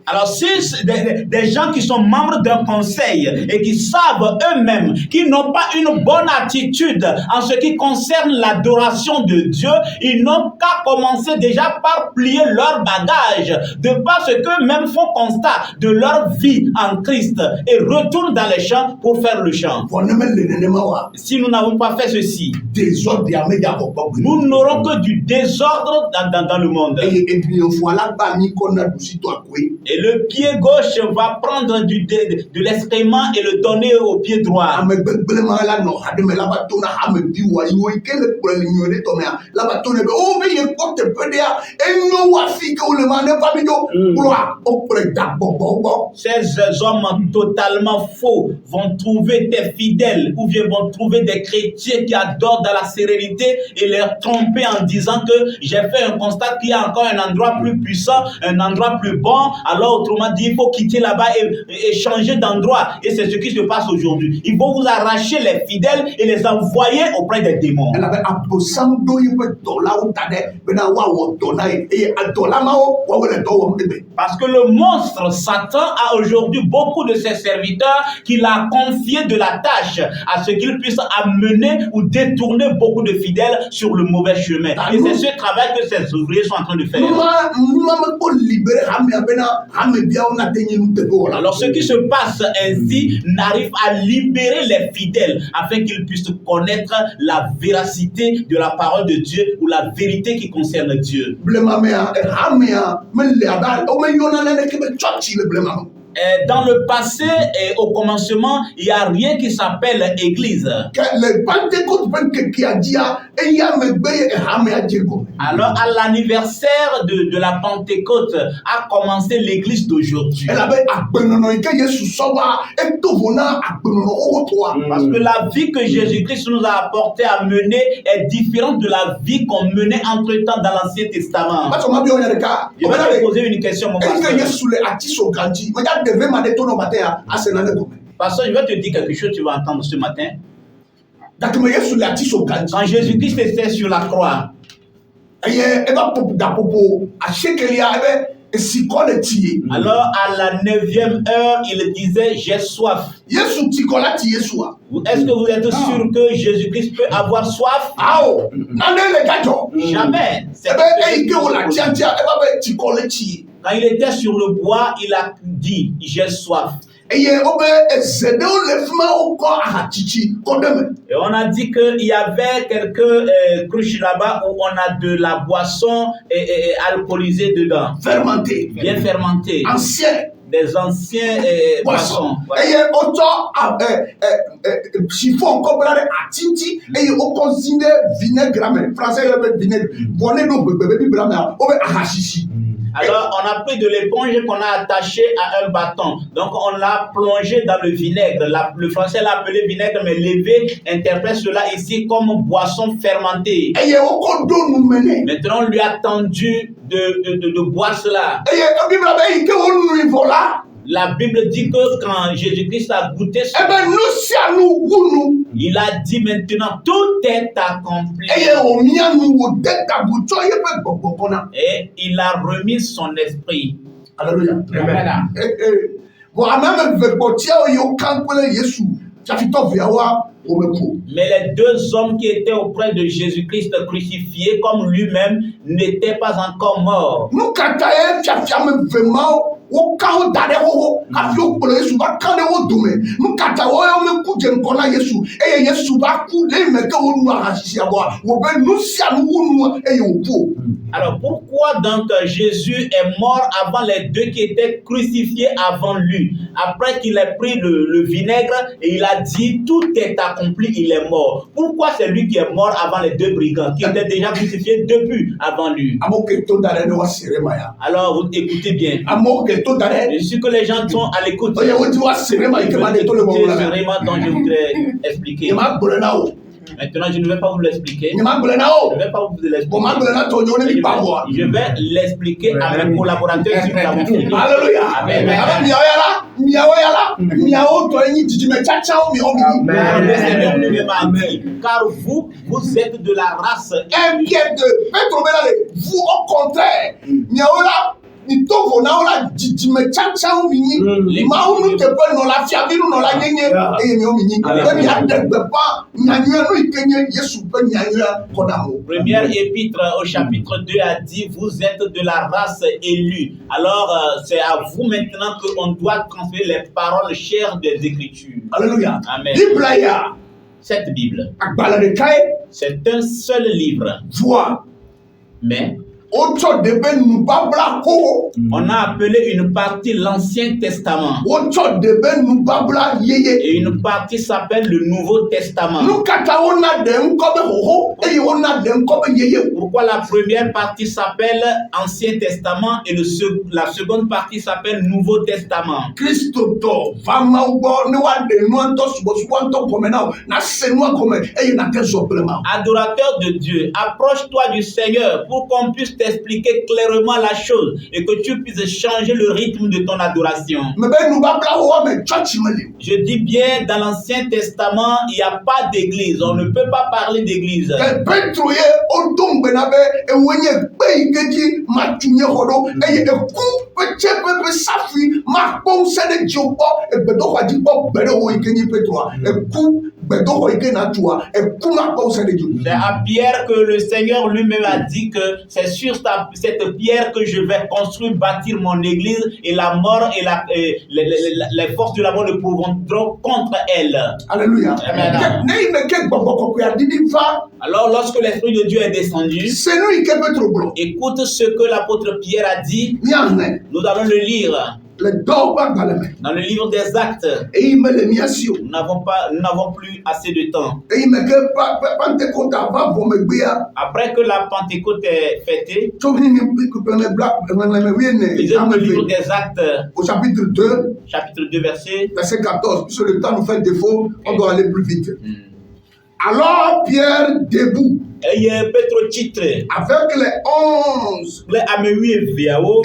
alors, si des gens qui sont membres d'un conseil et qui savent eux-mêmes qu'ils n'ont pas une bonne attitude en ce qui concerne l'adoration de Dieu, ils n'ont qu'à commencer déjà par plier leur bagage, de par ce qu'eux-mêmes font constat de leur vie en Christ et retournent dans les champs pour faire le chant. Si nous n'avons pas fait ceci, nous n'aurons que du désordre dans le monde. Et le pied gauche va prendre de l'excrément et le donner au pied droit. Ces hommes totalement faux vont trouver des fidèles ou bien vont trouver des chrétiens qui adorent dans la sérénité et les tromper en disant que j'ai fait un constat qu'il y a encore un endroit plus puissant, un endroit plus bon. Alors autrement dit, il faut quitter là-bas et changer d'endroit. Et c'est ce qui se passe aujourd'hui. Ils vont vous arracher les fidèles et les envoyer auprès des démons. Parce que le monstre Satan a aujourd'hui beaucoup de ses serviteurs qu'il a confié de la tâche à ce qu'ils puissent amener ou détourner beaucoup de fidèles sur le mauvais chemin. Et c'est ce travail que ces ouvriers sont en train de faire. Alors ce qui se passe ainsi n'arrive à libérer les fidèles afin qu'ils puissent connaître la véracité de la parole de Dieu ou la vérité qui concerne Dieu. Dans le passé et au commencement, il n'y a rien qui s'appelle église. Alors, à l'anniversaire de la Pentecôte, a commencé l'église d'aujourd'hui. Parce que la vie que Jésus-Christ nous a apporté à mener est différente de la vie qu'on menait entre-temps dans l'Ancien Testament. Je vais te poser une question, mon pasteur. Pasteur, je vais te dire quelque chose, tu vas entendre ce matin. Quand Jésus-Christ était sur la croix, alors à la 9e heure, il disait j'ai soif. Est-ce que vous êtes sûr que Jésus-Christ peut avoir soif? Jamais. Quand il était sur le bois, il a dit j'ai soif. Et on a dit qu'il y avait quelques cruches là-bas où on a de la boisson alcoolisée dedans. Fermentée. Bien fermentée. Ancienne. Des anciens boissons. Et chiffon comme là à tinti et au consigné vinaigre français le vinaigre. Bonnet no bébé blâme au hashishi. Alors, on a pris de l'éponge qu'on a attachée à un bâton. Donc, on l'a plongé dans le vinaigre. Le français l'a appelé vinaigre, mais Lévé interprète cela ici comme boisson fermentée. Maintenant, on lui a tendu de boire cela. La Bible dit que quand Jésus-Christ a goûté cela, il a dit maintenant tout est accompli. Et il a remis son esprit. Alléluia. Mais les deux hommes qui étaient auprès de Jésus-Christ crucifié comme lui-même n'étaient pas encore morts. Alors pourquoi donc Jésus est mort avant les deux qui étaient crucifiés avant lui? Après qu'il ait pris le vinaigre et il a dit tout est accompli, il est mort. Pourquoi c'est lui qui est mort avant les deux brigands qui étaient déjà crucifiés depuis avant lui? Alors vous écoutez bien. Je suis que les gens sont à l'écoute. C'est vraiment dont je voudrais expliquer. Maintenant, je ne vais pas vous l'expliquer. Je ne vais pas vous l'expliquer. Je vais l'expliquer à mes collaborateurs si nous avons fini. Alléluia. Amen. Car vous êtes de la race. Vous, au contraire, ni tovo na ola jijime chacha omini ma unu te pe no la fiabi no la nyenye e mi omini e mi adegbe pa nyanyua no ikenye Yesu pe nyanyua kodamo. Première épître au chapitre 2 a dit vous êtes de la race élue. Alors c'est à vous maintenant que on doit transmettre les paroles chères des Écritures. Alléluia. Amen. Cette Bible, c'est un seul livre. Vois. Mais on a appelé une partie l'Ancien Testament. Et une partie s'appelle le Nouveau Testament. Pourquoi la première partie s'appelle Ancien Testament et la seconde partie s'appelle Nouveau Testament? Adorateur de Dieu, approche-toi du Seigneur pour qu'on puisse t'expliquer clairement la chose et que tu puisses changer le rythme de ton adoration. Je dis bien, dans l'Ancien Testament, il n'y a pas d'église. On ne peut pas parler d'église. ma pon sene diobo e bedo kwa dibo bedo wo ikenyi Petro e ku bedo wo ikena tua e ku ma pon sene diobo. C'est à Pierre que le Seigneur lui-même a dit que c'est sur cette pierre que je vais construire, bâtir mon église, et la mort et les forces de la mort ne pourront contre elle. Alléluia. Amen. Alors lorsque l'Esprit de Dieu est descendu, c'est lui qui peut trop. Écoute ce que l'apôtre Pierre a dit. Nous allons le lire dans le livre des Actes. Nous n'avons plus assez de temps. Après que la Pentecôte est fêtée, lisez le livre des Actes au chapitre 2, verset 14. Puisque le temps nous fait défaut, on doit aller plus vite. Alors Pierre debout, avec les 11,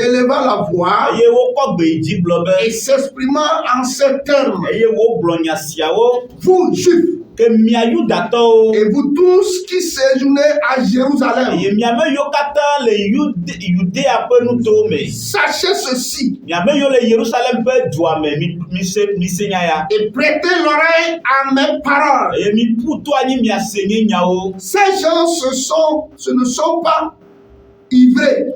éleva la voix et s'exprimant en ces termes: vous juifs, et vous tous qui séjournez à Jérusalem, sachez ceci et prêtez l'oreille à mes paroles. Ces gens ce ne sont pas ivrés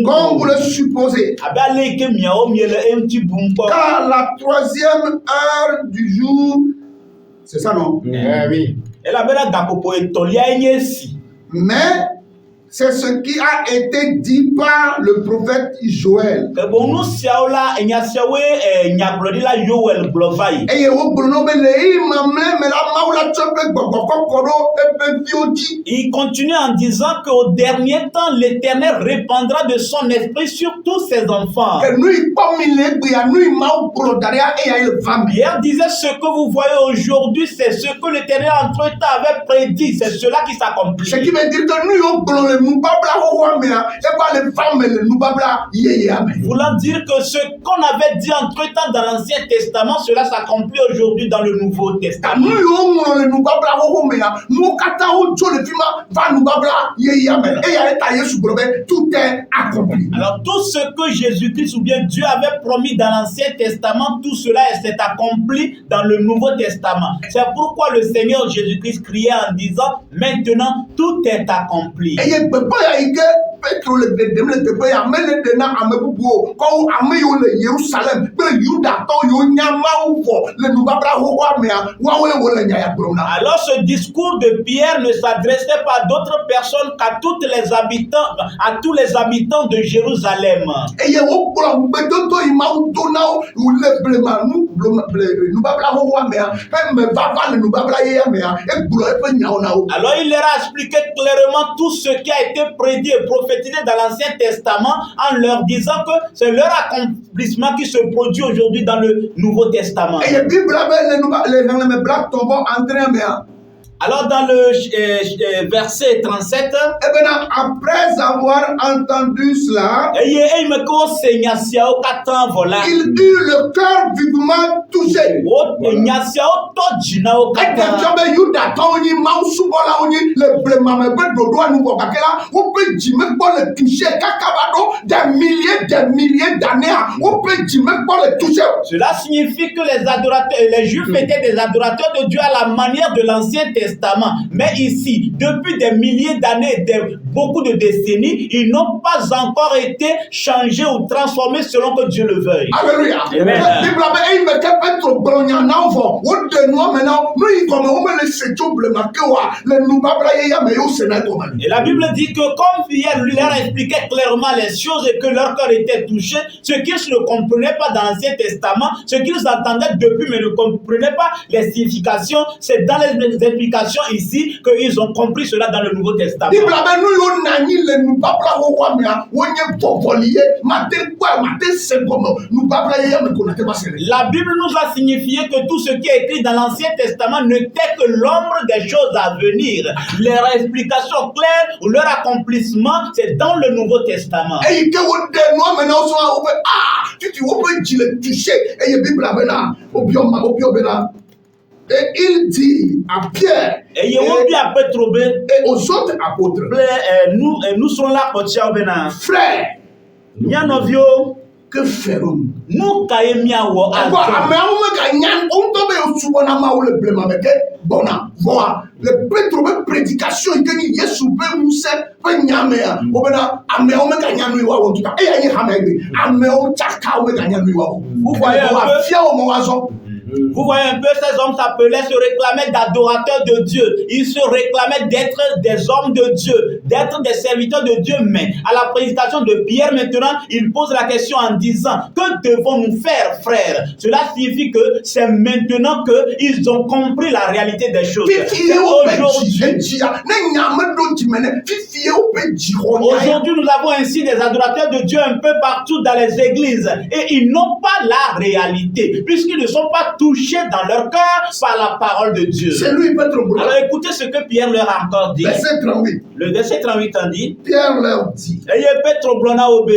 comme vous le supposez, car la 3e heure du jour, c'est ça non? Oui. Mais c'est ce qui a été dit par le prophète Joël. Il continue en disant qu'au dernier temps, l'Éternel répandra de son esprit sur tous ses enfants. Pierre disait: ce que vous voyez aujourd'hui, c'est ce que l'Éternel entre-temps avait prédit. C'est cela qui s'accomplit. Ce qui veut dire que nous, voulant dire que ce qu'on avait dit entre-temps dans l'Ancien Testament, cela s'accomplit aujourd'hui dans le Nouveau Testament. Tout est accompli. Alors tout ce que Jésus-Christ ou bien Dieu avait promis dans l'Ancien Testament, tout cela s'est accompli dans le Nouveau Testament. C'est pourquoi le Seigneur Jésus-Christ criait en disant: maintenant tout est accompli. Alors ce discours de Pierre ne s'adressait pas à d'autres personnes qu'à tous les habitants de Jérusalem. Alors il leur a expliqué clairement tout ce qui a été prédit et prophétisé dans l'Ancien Testament, en leur disant que c'est leur accomplissement qui se produit aujourd'hui dans le Nouveau Testament. Alors dans le verset 37, après avoir entendu cela, il eut le cœur vivement touché. Des milliers d'années, cela signifie que les Juifs étaient des adorateurs de Dieu à la manière de l'Ancien Testament. Mais ici, depuis des milliers d'années, beaucoup de décennies, ils n'ont pas encore été changés ou transformés selon que Dieu le veuille. Alléluia. Et la Bible dit que comme Pierre lui leur expliquait clairement les choses et que leur cœur était touché, ce qu'ils ne comprenaient pas dans l'Ancien Testament, ce qu'ils entendaient depuis mais ne comprenaient pas les significations, c'est dans les explications ici qu'ils ont compris cela dans le Nouveau Testament. La Bible nous a signifié que tout ce qui est écrit dans l'Ancien Testament n'était que l'ombre des choses à venir. Leur explication claire ou leur accomplissement, c'est dans le Nouveau Testament. Et il dit à Pierre et aux autres apôtres: nous sommes là, frères, Mianovio, Que ferons-nous? nous kaemiawo Encore, ameawo meganya, on tombe au soubona ma ou le blema meke, bona, voa, le pétro me prédication, il gagne yesu be mousse, be nyamea, obena, ameawo meganya nuiwa ou, tout à, et y'a hamegbe, ameawo tchaka ou meganya nuiwa ou. Vous voyez un peu, Fia au moazo. vous voyez un peu, ces hommes s'appelaient, se réclamaient d'adorateurs de Dieu. Ils se réclamaient d'être des hommes de Dieu, d'être des serviteurs de Dieu. Mais à la prédication de Pierre maintenant, il pose la question en disant, que devons-nous faire, frères? Cela signifie que c'est maintenant qu'ils ont compris la réalité des choses. Aujourd'hui, nous avons ainsi des adorateurs de Dieu un peu partout dans les églises. Et ils n'ont pas la réalité, puisqu'ils ne sont pas touchés dans leur cœur par la parole de Dieu. C'est lui, Pétro Blanc. Alors écoutez ce que Pierre leur a encore dit. Verset 38. Le verset 38 en dit, Pierre leur dit, Eye Petro Blona Obe,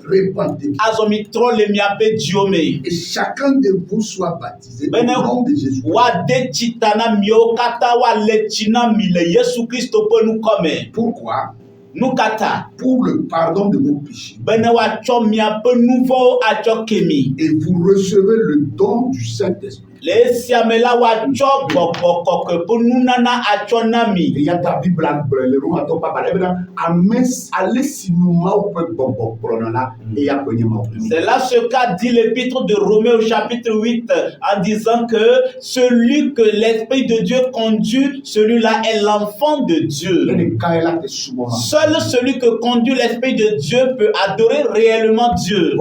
répandez-vous. Azomitro le miape Diome. Et chacun de vous soit baptisé au Bene nom de Jésus. wade chitana miokata wa lechina mile Yesu Christo pe nous comme. Pourquoi? Nous kata. Pour le pardon de vos péchés. Bene wa cho miape nouveau a cho kemi. Et vous recevez le don du Saint-Esprit. Le siamela wa cho bokoko ke pe nous nana a cho Et nami. il y a ta Bible, le roman ton papa, allez si nous m'avons là et il y a connu C'est là ce qu'a dit l'épître de Romains au chapitre 8 en disant que celui que l'Esprit de Dieu conduit, celui-là est l'enfant de Dieu. Seul celui que conduit l'Esprit de Dieu peut adorer réellement Dieu.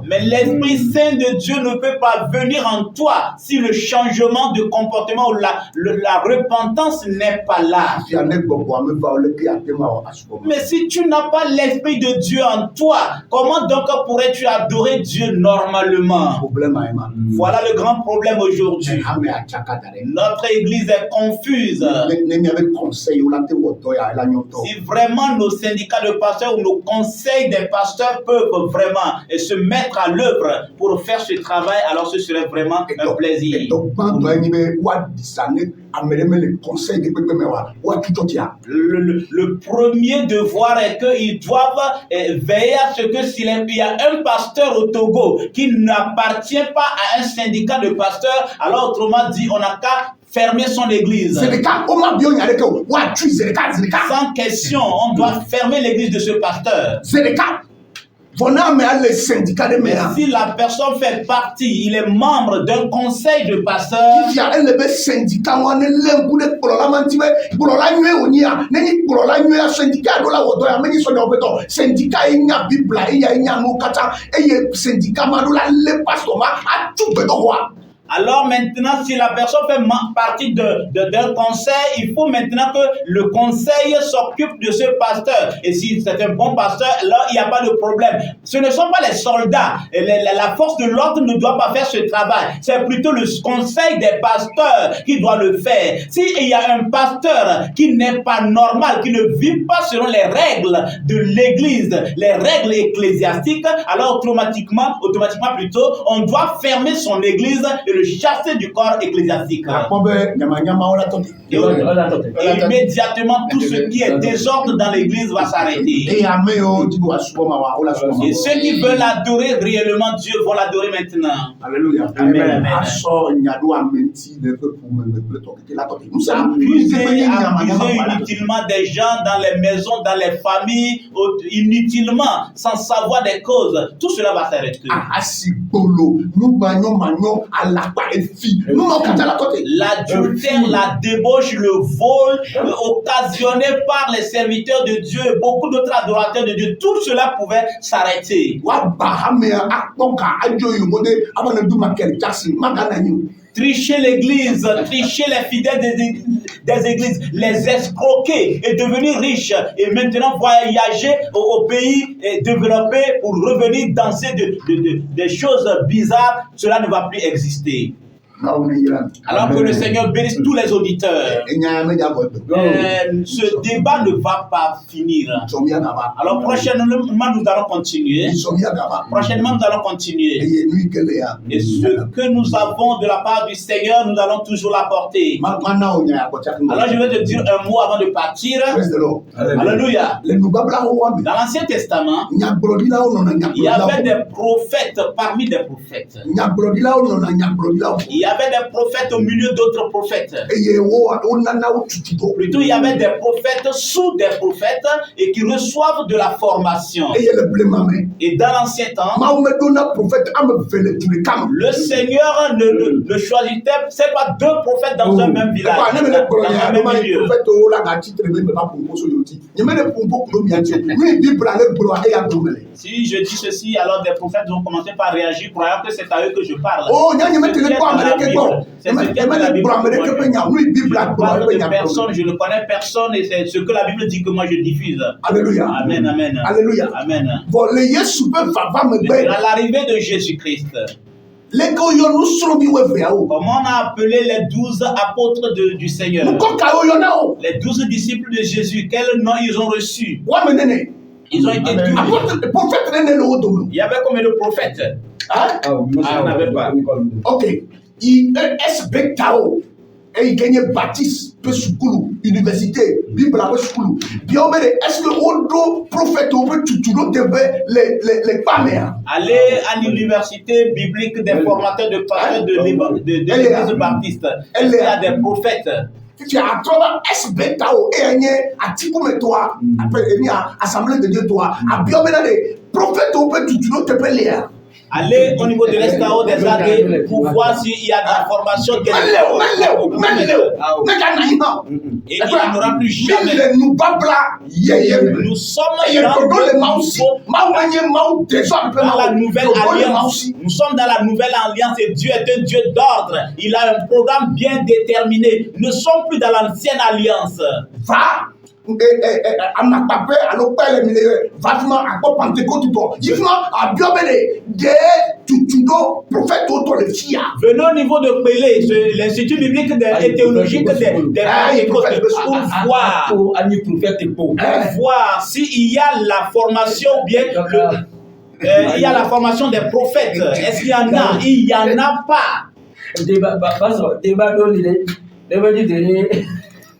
Mais l'Esprit Saint de Dieu ne peut pas venir en toi si le changement de comportement ou la repentance n'est pas là. Mais si tu n'as pas l'Esprit de Dieu en toi, comment donc pourrais-tu adorer Dieu normalement? Voilà le grand problème aujourd'hui. Notre église est confuse. Si vraiment nos syndicats de pasteurs ou nos conseils des pasteurs peuvent vraiment se mettre à l'œuvre pour faire ce travail, alors ce serait vraiment un plaisir. Le premier devoir est qu'ils doivent veiller à ce que s'il y a un pasteur au Togo qui n'appartient pas à un syndicat de pasteurs, alors autrement dit, on n'a qu'à fermer son église. Sans question, on doit fermer l'église de ce pasteur. Mais si la personne fait partie, il est membre d'un conseil de pasteurs, alors maintenant, si la personne fait partie d'un conseil, il faut maintenant que le conseil s'occupe de ce pasteur. Et si c'est un bon pasteur, là, il n'y a pas de problème. Ce ne sont pas les soldats. La force de l'ordre ne doit pas faire ce travail. C'est plutôt le conseil des pasteurs qui doit le faire. S'il y a un pasteur qui n'est pas normal, qui ne vit pas selon les règles de l'église, les règles ecclésiastiques, alors automatiquement plutôt, on doit fermer son église et le chasser du corps ecclésiastique. Et immédiatement, tout ce qui est désordre dans l'église va s'arrêter. Et ceux qui veulent adorer réellement Dieu vont l'adorer maintenant. Alléluia. Amen. Abuser inutilement des gens dans les maisons, dans les familles, inutilement, sans savoir des causes. Tout cela va s'arrêter. L'adultère, la débauche, le vol occasionné par les serviteurs de Dieu, beaucoup d'autres adorateurs de Dieu, tout cela pouvait s'arrêter. Tricher l'église, tricher les fidèles des églises, les escroquer et devenir riches et maintenant voyager au pays développé pour revenir danser des choses bizarres, cela ne va plus exister. Alors que le Seigneur bénisse tous les auditeurs. Ce débat ne va pas finir. Alors prochainement, nous allons continuer. Prochainement, nous allons continuer. Et ce que nous avons de la part du Seigneur, nous allons toujours l'apporter. Alors je vais te dire un mot avant de partir. Alléluia. Dans l'Ancien Testament, il y avait des prophètes parmi des prophètes. Il y avait des prophètes au milieu d'autres prophètes. Plutôt, il y avait des prophètes sous des prophètes et qui reçoivent de la formation. Et dans l'ancien temps, le Seigneur ne choisissait, c'est pas deux prophètes dans un même village, dans un même milieu. Si je dis ceci, alors des prophètes vont commencer par réagir, croyant que c'est à eux que je parle. Je ne connais personne et c'est ce que la Bible dit que moi je diffuse. Alléluia. Amen, amen. Alléluia. Amen. À À l'arrivée de Jésus-Christ, comment on a appelé les 12 apôtres du Seigneur? Les 12 disciples de Jésus, quel nom ils ont reçu? Ils ont été 12. Il y avait combien de prophètes? On n'avait pas. Ok. Il est et il gagne Baptiste, université, Bible, est-ce que le prophète devait les femmes? Aller à l'université biblique des formateurs de pasteurs de l'église baptiste. Il y a des prophètes. Tu as trouvé SBTAO et un toi, après assemblée de Dieu, toi, à Biomena des prophètes au peu te peut lire. Allez au niveau de l'Estao des AD pour voir s'il y a de la formation. Et il n'y en aura plus jamais. Nous sommes dans la nouvelle alliance. Nous sommes dans la nouvelle alliance et Dieu est un Dieu d'ordre. Il a un programme bien déterminé. Nous ne sommes plus dans l'ancienne alliance. Va! Venons au niveau de Pélé, l'Institut biblique et théologique des pour voir s'il y a la formation ou bien il y a la formation des prophètes. Est-ce qu'il y en a? Il n'y en a pas.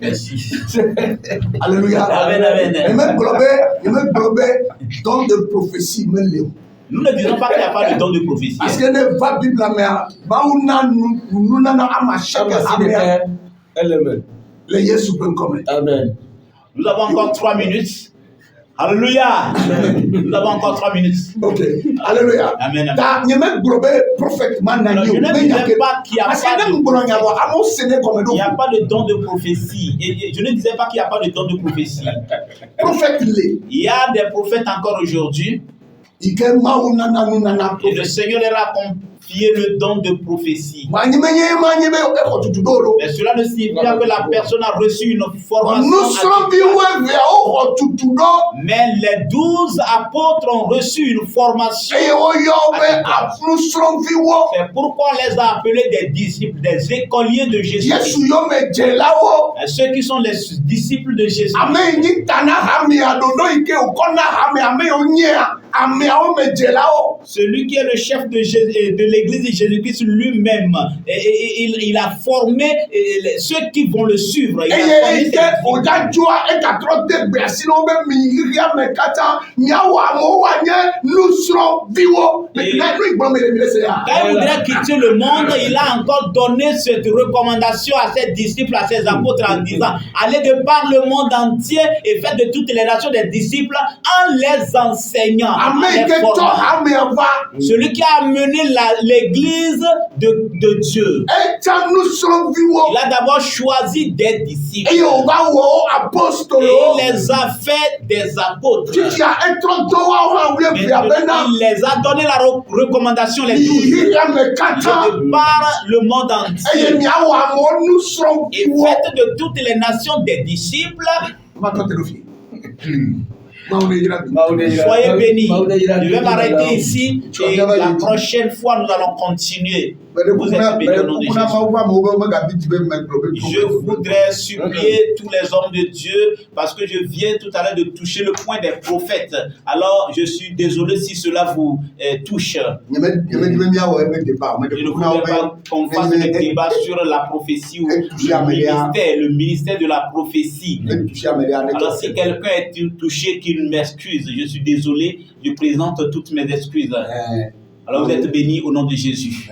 Merci. Alléluia. Amen, amen. Et même globé don de prophétie, même Léo. Nous ne disons pas qu'il n'y a pas de don de prophétie. Parce que ne va Bible mais nous n'avons pas chaque amen. Le Jésus peut comme. Amen. Nous avons encore 3 minutes. Alléluia. Nous avons encore 3 minutes. Ok. Alléluia. Amen. Je ne disais pas qu'il n'y a pas de don de prophétie. Et je ne disais pas qu'il n'y a pas de don de prophétie. Il y a des prophètes encore aujourd'hui. Et le Seigneur leur a confié le don de prophétie. Mais cela ne signifie pas que la personne a reçu une formation. Mais les 12 apôtres ont reçu une formation. C'est pourquoi on les a appelés des disciples, des écoliers de Jésus. Ceux qui sont les disciples de Jésus. Celui qui est le chef de l'église de Jésus-Christ lui-même, il a formé ceux qui vont le suivre. Il a quand il voudrait quitter le monde, il a encore donné cette recommandation à ses disciples, à ses apôtres en disant: allez de par le monde entier et faites de toutes les nations des disciples en les enseignant. Celui qui a amené l'église de Dieu, il a d'abord choisi des disciples et il les a fait des apôtres. Il les a donné la recommandation, les 12, de par le monde entier, et faites de toutes les nations des disciples. Soyez bénis. Je vais m'arrêter ici et la prochaine fois nous allons continuer. Vous êtes bénis au nom de Jésus. Je voudrais supplier tous les hommes de Dieu parce que je viens tout à l'heure de toucher le point des prophètes. Alors, je suis désolé si cela vous touche. Je ne voudrais pas qu'on fasse des débats sur la prophétie ou le ministère de la prophétie. Alors, si quelqu'un est touché, qu'il m'excuse. Je suis désolé, je présente toutes mes excuses. Alors, vous êtes bénis au nom de Jésus.